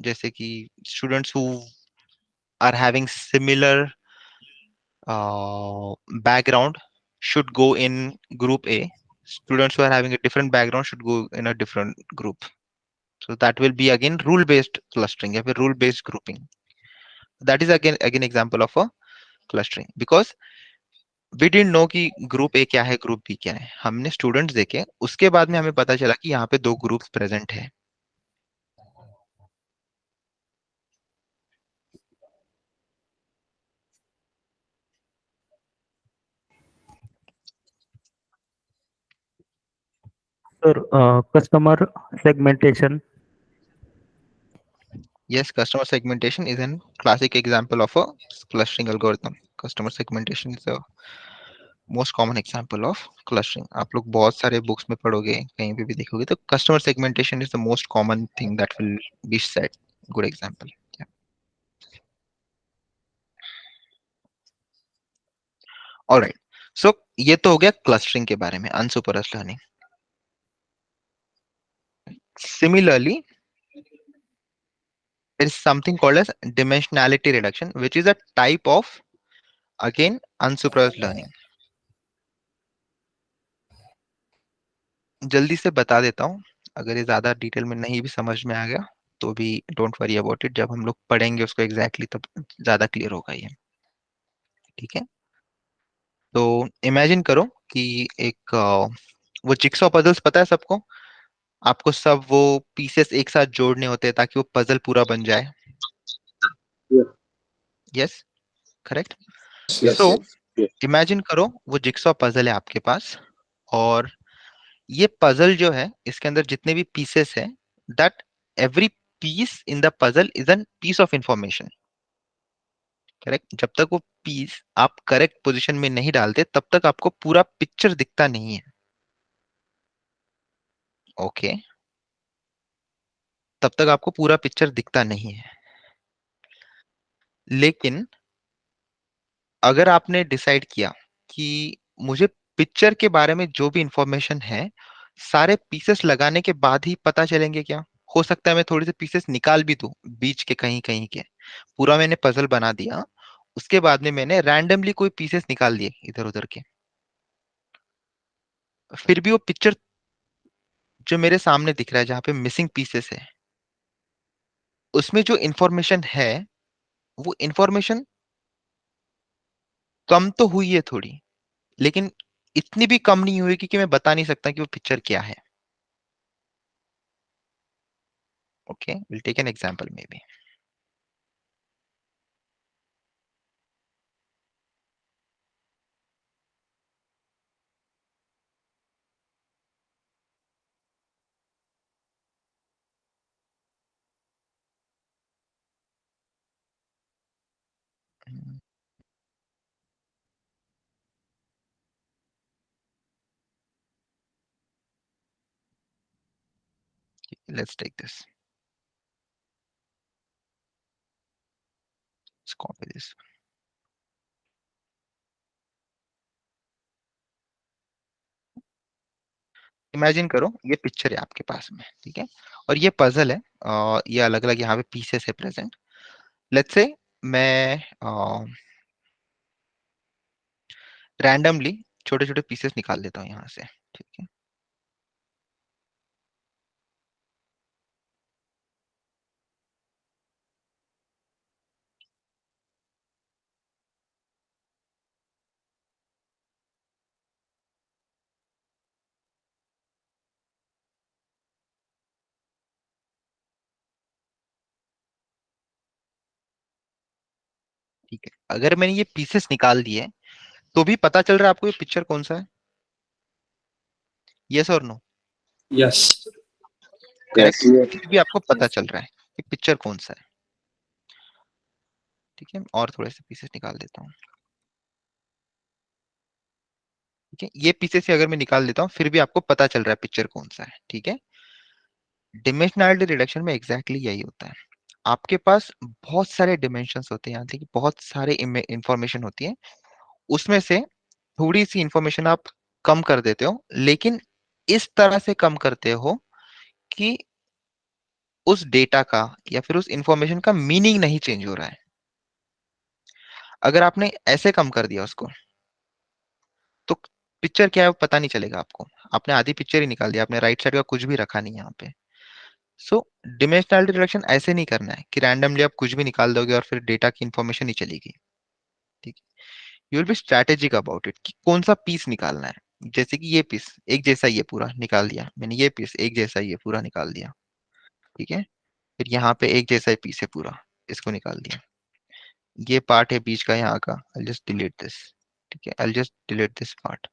जैसे कि students who are having similar background should go in group A. Students who are having a different background should go in a different group. So that will be again rule based clustering या फिर rule based grouping. That is again example of a clustering, because we didn't know कि group A क्या है, group B क्या है। हमने students देखे, उसके बाद में हमें पता चला कि यहाँ पे दो groups present है। Sir, customer segmentation. Yes, customer segmentation is a classic example of a clustering algorithm. Customer segmentation is a most common example of clustering. आप लोग बहुत सारे बुक्स में पढ़ोगे, कहीं पे भी देखोगे, तो customer segmentation is the most common thing that will be said. Good example. Alright, so ये तो हो गया क्लस्टरिंग के बारे में, unsupervised learning. Similarly there is something called as dimensionality reduction, which is a type of again unsupervised learning। जल्दी से बता देता हूँ, अगर ये ज्यादा डिटेल में नहीं भी समझ में आ गया तो भी डोंट वरी अबाउट इट, जब हम लोग पढ़ेंगे उसको एग्जैक्टली तब ज्यादा क्लियर होगा ये, ठीक है? तो इमेजिन करो कि एक वो जिक्सॉ पजल्स पता है सबको, आपको सब वो पीसेस एक साथ जोड़ने होते हैं ताकि वो पजल पूरा बन जाए। Yes, correct. Yes. सो Yes. इमेजिन करो वो जिक्सॉ पजल है आपके पास, और ये पजल जो है इसके अंदर जितने भी पीसेस हैं, that every piece in the puzzle is an piece of information, correct? जब तक वो पीस आप करेक्ट पोजीशन में नहीं डालते तब तक आपको पूरा पिक्चर दिखता नहीं है, ओके? तब तक आपको पूरा पिक्चर दिखता नहीं है। लेकिन अगर आपने डिसाइड किया कि मुझे पिक्चर के बारे में जो भी इंफॉर्मेशन है सारे पीसेस लगाने के बाद ही पता चलेंगे क्या? हो सकता है मैं थोड़े से पीसेस निकाल भी दूं बीच के कहीं कहीं के, पूरा मैंने पजल बना दिया, उसके बाद में मैंने रैंडमली कोई पीसेस निकाल दिए इधर उधर के, फिर भी वो पिक्चर जो मेरे सामने दिख रहा है जहां पे मिसिंग पीसेस है, उसमें जो इंफॉर्मेशन है वो इंफॉर्मेशन कम तो हुई है थोड़ी, लेकिन इतनी भी कम नहीं हुई कि मैं बता नहीं सकता कि वो पिक्चर क्या है। Okay, will take an example maybe. Let's take this. Let's copy this. Imagine करो ये पिक्चर है आपके पास में, ठीक है? और ये पजल है, ये अलग अलग यहाँ पे पीसेस है प्रेजेंट। लेट्स से मैं रैंडमली छोटे छोटे पीसेस निकाल देता हूँ यहाँ से, ठीक है? ठीक है, अगर मैंने ये पीसेस निकाल दिए तो भी पता चल रहा है आपको ये पिक्चर कौन सा है? यस और नो? Yes correct, Yes. फिर भी आपको पता चल रहा है कि पिक्चर कौन सा है। ठीक है, और थोड़े से पीसेस निकाल देता हूँ। ठीक है, ये पीसेस से अगर मैं निकाल देता हूँ फिर भी आपको पता चल रहा है पिक्चर कौन सा है। ठीक है, डिमेंशनैलिटी रिडक्शन में एग्जैक्टली यही होता है। आपके पास बहुत सारे डिमेंशंस होते हैं, यहाँ देखिए बहुत सारे इंफॉर्मेशन होती है, उसमें से थोड़ी सी इंफॉर्मेशन आप कम कर देते हो, लेकिन इस तरह से कम करते हो कि उस डेटा का या फिर उस इंफॉर्मेशन का मीनिंग नहीं चेंज हो रहा है। अगर आपने ऐसे कम कर दिया उसको तो पिक्चर क्या है वो पता नहीं चलेगा आपको, आपने आधी पिक्चर ही निकाल दिया, आपने राइट साइड का कुछ भी रखा नहीं यहाँ पे। सो डिमेंशनैलिटी रिडक्शन ऐसे नहीं करना है कि रैंडमली आप कुछ भी निकाल दोगे और फिर डेटा की इंफॉर्मेशन ही चलेगी। ठीक है, you will be strategic about it कि कौन सा पीस निकालना है। जैसे कि ये पीस एक जैसा ये पूरा निकाल दिया मैंने, ये पीस एक जैसा ये पूरा निकाल दिया। ठीक है, फिर यहाँ पे एक जैसा पीस है पूरा, इसको निकाल दिया। ये पार्ट है बीच का यहाँ का, आई जस्ट डिलीट दिस। ठीक है, I just delete this part,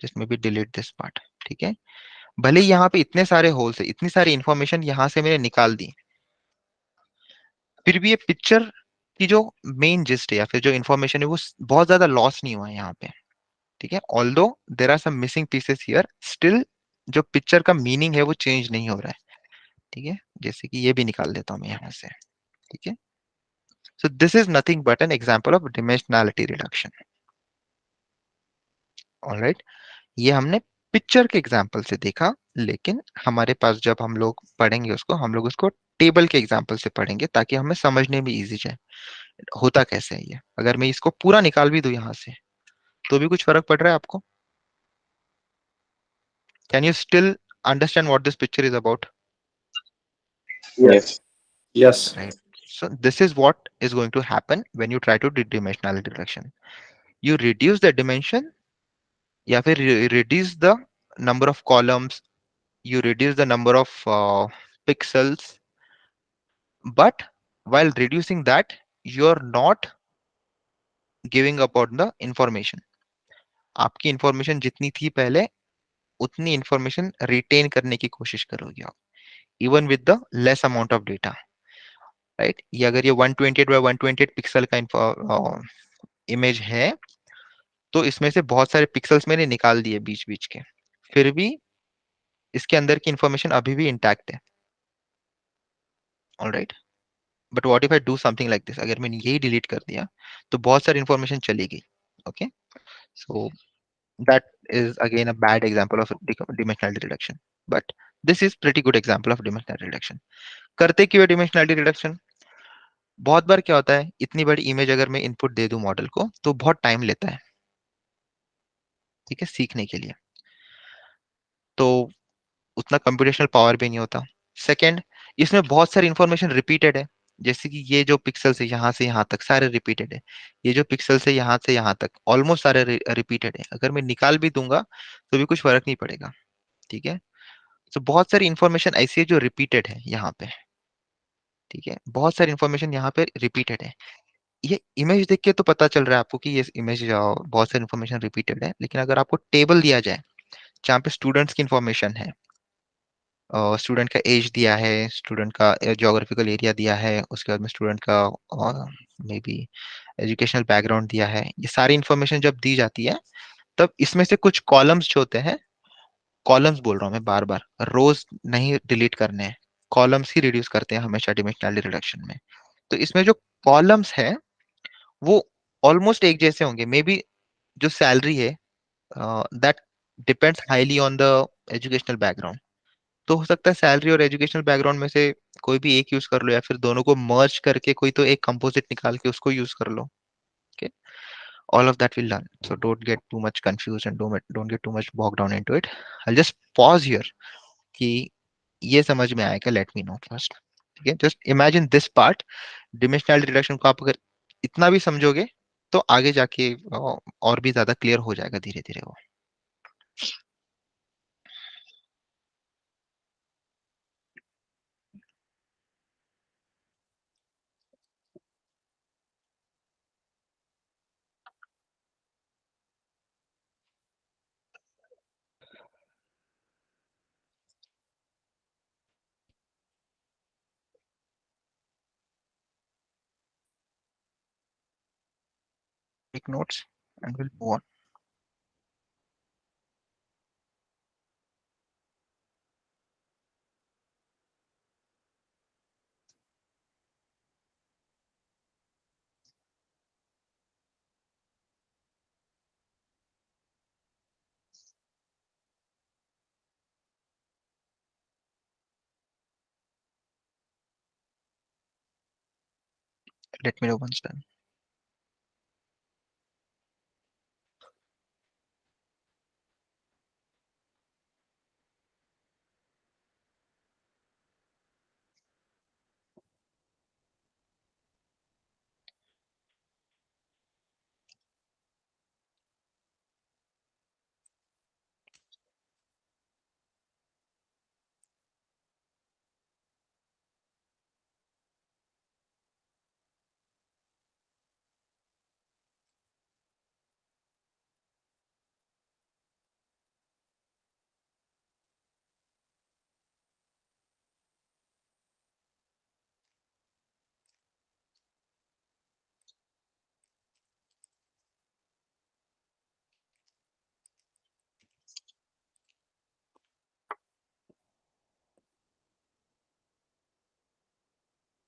just may be delete this part. ठीक है, भले ही यहाँ पे इतने सारे होल्स है, इतनी सारी इंफॉर्मेशन यहाँ से मैंने निकाल दी, फिर भी ये पिक्चर की जो मेन जिस्ट है या फिर जो इंफॉर्मेशन है वो बहुत ज्यादा लॉस नहीं हुआ है यहाँ पे। ठीक है, although there are some missing pieces here, still जो पिक्चर का मीनिंग है वो चेंज नहीं हो रहा है। ठीक है, जैसे कि ये भी निकाल देता हूँ मैं यहाँ से। ठीक है, so this is nothing but an example of dimensionality reduction. Alright, ये हमने पिक्चर के एग्जांपल से देखा, लेकिन हमारे पास जब हम लोग पढ़ेंगे उसको, हम लोग उसको टेबल के एग्जांपल से पढ़ेंगे ताकि हमें समझने में इजी जाए होता कैसे है ये। अगर मैं इसको पूरा निकाल भी दूं यहाँ से तो भी कुछ फर्क पड़ रहा है आपको? Can you still understand what this picture is about? Yes. Yes Right, so this is what is going to happen when you try to do dimensionality reduction. You reduce the dimension या फिर reduce the number of columns, you reduce the number of pixels, but while reducing that you're not giving about the information. आपकी information जितनी थी पहले उतनी information retain करने की कोशिश करोगे आप, even with the less amount of data. Right, ये अगर ये 128 बाय 128 पिक्सल का इमेज है तो इसमें से बहुत सारे पिक्सल्स मैंने निकाल दिए बीच बीच के, फिर भी इसके अंदर की इंफॉर्मेशन अभी भी इंटैक्ट है। Alright, but what if I do something like this, अगर मैंने यही डिलीट कर दिया तो बहुत सारी इंफॉर्मेशन चली गई। Okay, so that is again a bad example of dimensionality reduction, but this is pretty good example of dimensionality reduction. करते क्यों है dimensionality reduction? बहुत बार क्या होता है, इतनी बड़ी इमेज अगर मैं इनपुट दे दूं मॉडल को तो बहुत टाइम लेता है। ठीक है, सीखने के लिए, तो उतना कंप्यूटेशनल पावर भी नहीं होता। सेकंड, इसमें बहुत सारी इंफॉर्मेशन रिपीटेड है, जैसे कि ये जो पिक्सल्स है यहाँ से यहाँ तक सारे रिपीटेड है, ये जो पिक्सल्स है यहाँ से यहाँ तक ऑलमोस्ट सारे रिपीटेड है। अगर मैं निकाल भी दूंगा तो भी कुछ फर्क नहीं पड़ेगा। ठीक है, तो बहुत सारी इंफॉर्मेशन ऐसी है जो रिपीटेड है यहाँ पे। ठीक है, बहुत सारी इंफॉर्मेशन यहाँ पे रिपीटेड है। ये इमेज देख के तो पता चल रहा है आपको कि ये इमेज बहुत सारी इंफॉर्मेशन रिपीटेड है, लेकिन अगर आपको टेबल दिया जाए जहाँ पे स्टूडेंट्स की इंफॉर्मेशन है, स्टूडेंट का एज दिया है, स्टूडेंट का ज्योग्राफिकल एरिया दिया है, उसके बाद में स्टूडेंट का मे बी एजुकेशनल बैकग्राउंड दिया है, ये सारी इंफॉर्मेशन जब दी जाती है तब इसमें से कुछ कॉलम्स जो होते हैं, कॉलम्स बोल रहा हूँ मैं बार बार, रोज नहीं डिलीट करने हैं, कॉलम्स ही रिड्यूस करते हैं हमेशा डिमेंशनैलिटी रिडक्शन में। तो इसमें जो कॉलम्स है वो ऑलमोस्ट एक जैसे होंगे, मे बी जो सैलरी है that depends highly on the educational background. तो हो सकता है सैलरी और एजुकेशनल बैकग्राउंड में से कोई भी एक यूज कर लो, या फिर दोनों को मर्ज करके कोई तो एक कंपोजिट निकाल के उसको यूज कर लो। Okay, all of that will learn, so don't get too much confused and don't get too much bogged down into it. I'll just pause here कि ये समझ में आएगा, लेट मी नो फर्स्ट। ठीक है, just imagine this part, dimensionality reduction को आप अगर इतना भी समझोगे तो आगे जाके और भी ज्यादा क्लियर हो जाएगा धीरे धीरे वो। take notes and we'll move on. Let me know once done.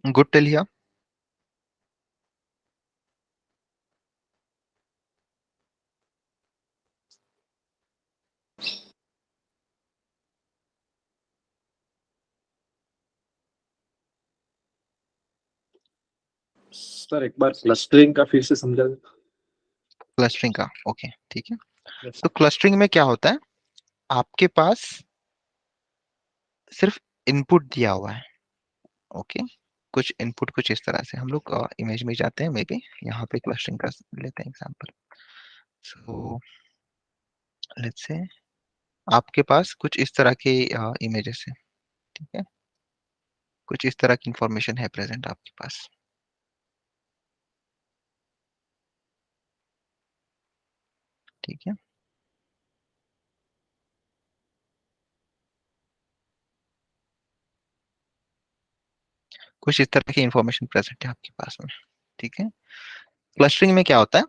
Good till here. Sir एक बार क्लस्टरिंग का फिर से समझा दें। क्लस्टरिंग का ओके ठीक है। Yes. तो क्लस्टरिंग में क्या होता है, आपके पास सिर्फ इनपुट दिया हुआ है। ओके कुछ इनपुट कुछ इस तरह से, हम लोग इमेज में जाते हैं, मे बी यहाँ पे क्लस्टरिंग का लेते हैं एग्जांपल। सो लेट्स से आपके पास कुछ इस तरह के इमेजेस है, ठीक है, कुछ इस तरह की इंफॉर्मेशन है प्रेजेंट आपके पास। ठीक है, कुछ इस तरह की इंफॉर्मेशन प्रेजेंट है आपके पास में। ठीक है, क्लस्टरिंग में क्या होता है,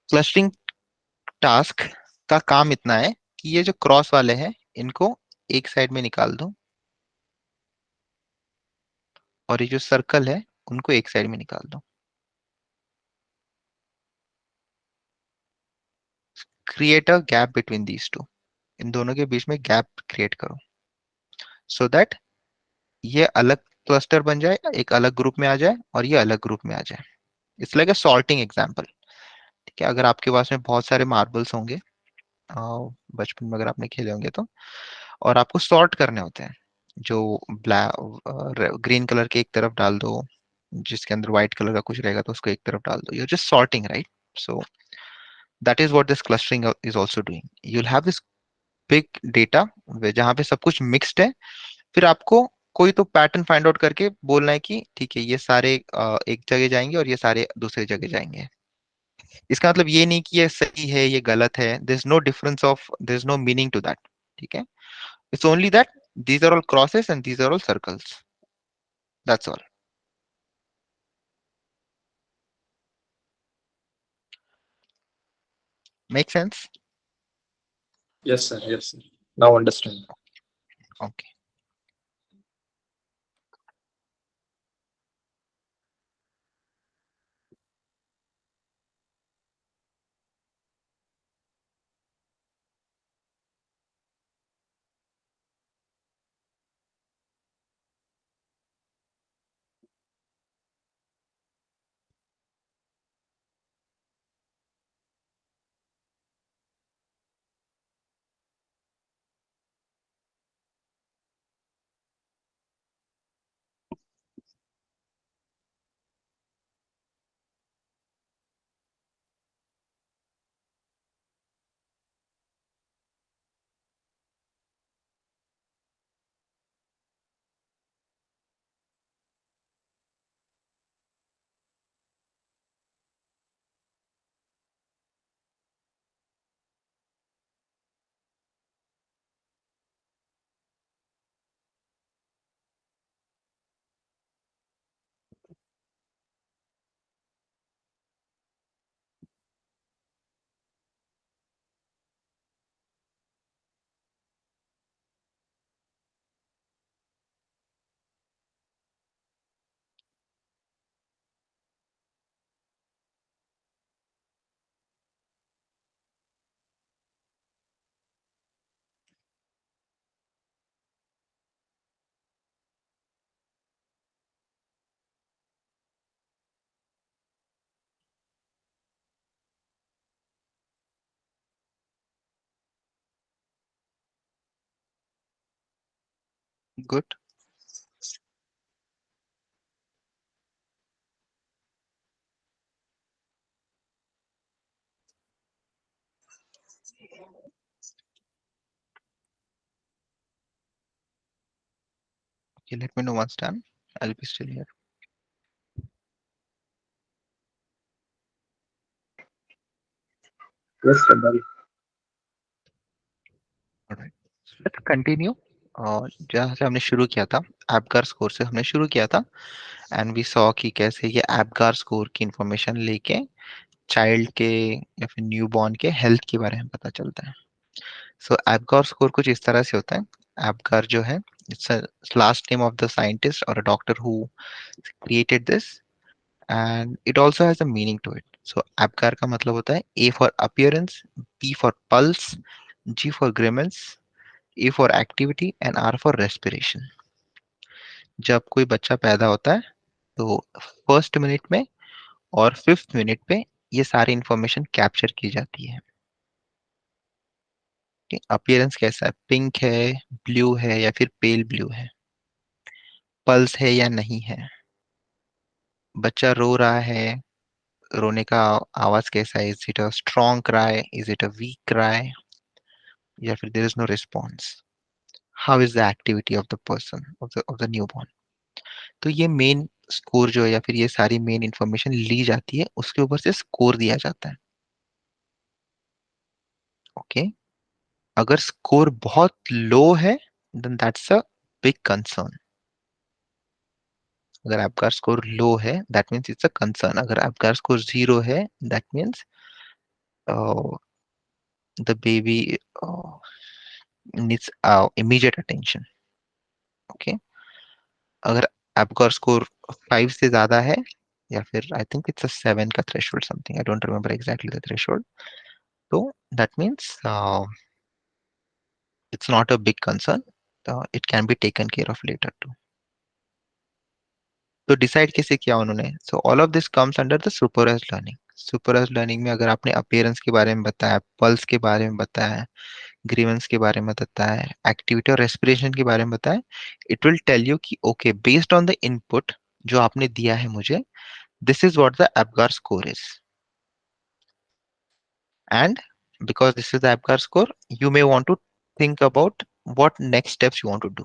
क्लस्टरिंग टास्क का काम इतना है कि ये जो क्रॉस वाले हैं इनको एक साइड में निकाल दो, और ये जो सर्कल है उनको एक साइड में निकाल दो। Create a gap between these two, इन दोनों के बीच में गैप क्रिएट करो, सो दैट ये अलग क्लस्टर बन जाए, एक अलग ग्रुप में आ जाए और ये अलग ग्रुप में आ जाए। It's like a sorting example. ठीक है, अगर आपके पास में बहुत सारे मार्बल्स होंगे, बचपन में अगर आपने खेले होंगे तो, और आपको सॉर्ट करने होते हैं, जो ब्लैक ग्रीन कलर के एक तरफ डाल दो, जिसके अंदर व्हाइट कलर का कुछ रहेगा तो उसको एक तरफ डाल दो, you just sorting right. So that is what this clustering is also doing. You will have this big data जहां पे सब कुछ मिक्स्ड है, फिर आपको कोई तो पैटर्न फाइंड आउट करके बोलना है कि ठीक है ये सारे एक जगह जाएंगे और ये सारे दूसरी जगह जाएंगे। इसका मतलब ये नहीं कि ये सही है ये गलत है, there is no difference of, there is no meaning to that. ठीक है, it's only that these are all crosses and these are all circles, that's all. Make sense? Yes, sir. Yes, sir. Now understand. Okay. Good. Okay, let me know once done. I'll be still here. Yes, sir. Done. Alright. Let's continue. जहाँ से हमने शुरू किया था, Apgar score से हमने शुरू किया था, एंड वी सॉ कि कैसे ये एपगार स्कोर की इंफॉर्मेशन लेके चाइल्ड के या फिर न्यू बॉर्न के हेल्थ के बारे में पता चलता है. सो एपगार स्कोर कुछ इस तरह से होता है. एपगार जो है, it's last name of the scientist और a doctor who created this, and it also has a meaning to it. So Apgar का मतलब होता है A for appearance, B for pulse, G for grimace, A for activity and R for respiration. जब कोई बच्चा पैदा होता है तो फर्स्ट मिनट में और फिफ्थ मिनट पे ये सारी इंफॉर्मेशन कैप्चर की जाती है. अपीयरेंस कैसा है, पिंक है, ब्लू है या फिर पेल ब्लू है, पल्स है या नहीं है, बच्चा रो रहा है, रोने का आवाज कैसा है, is it a strong cry, is it a weak cry, या फिर there is no response, how is the activity of the person of the newborn. तो ये मेन स्कोर जो है या फिर ये सारी मेन इंफॉर्मेशन ली जाती है, उसके ऊपर से स्कोर दिया जाता है. ओके. अगर स्कोर बहुत लो है then that's a big concern. अगर आपका स्कोर लो है that means it's a concern. अगर आपका स्कोर 0 है that means the baby needs immediate attention. Okay. अगर आपका स्कोर 5 से ज्यादा है या फिर आई थिंक इट्स अ 7 का threshold something, I don't remember exactly the threshold. तो that means it's not a big concern. It can be taken care of later too. तो डिसाइड कैसे किया उन्होंने? सो all of this comes under the supervised learning. Supervised learning में अगर आपने appearance के बारे में बताया, पल्स के बारे में बताया, ग्रीवेंस के बारे में बताया, एक्टिविटी और रेस्पिरेशन के बारे में बताया, इट विल टेल यू कि okay based on the input जो आपने दिया है मुझे, this is what the Apgar score is. And because this is the APGAR score, you may want to think about what next steps you want to do.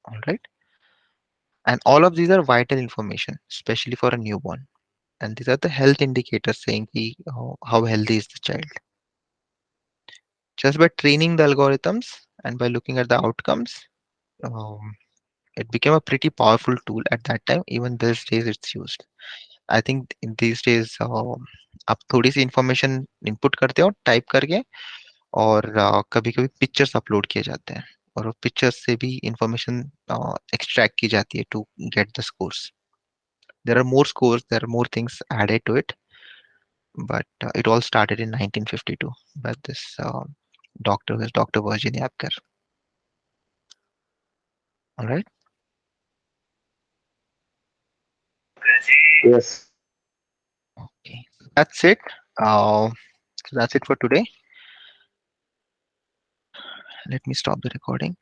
All right. And all of these are vital information, especially for a newborn. And these are the health indicators saying how healthy is the child. Just by training the algorithms and by looking at the outcomes, it became a pretty powerful tool at that time. Even these days it's used. I think in these days आप थोड़ी सी information input करते हो type करके, और कभी कभी pictures upload किए जाते हैं और पिक्चर्स से भी इंफॉर्मेशन एक्सट्रैक्ट की जाती है to get the scores. There are more scores, there are more things added to it, but it all started in 1952 by this doctor, who is Dr. Virginia Apgar. All right. Yes. Okay. That's it. So that's it for today. Let me stop the recording.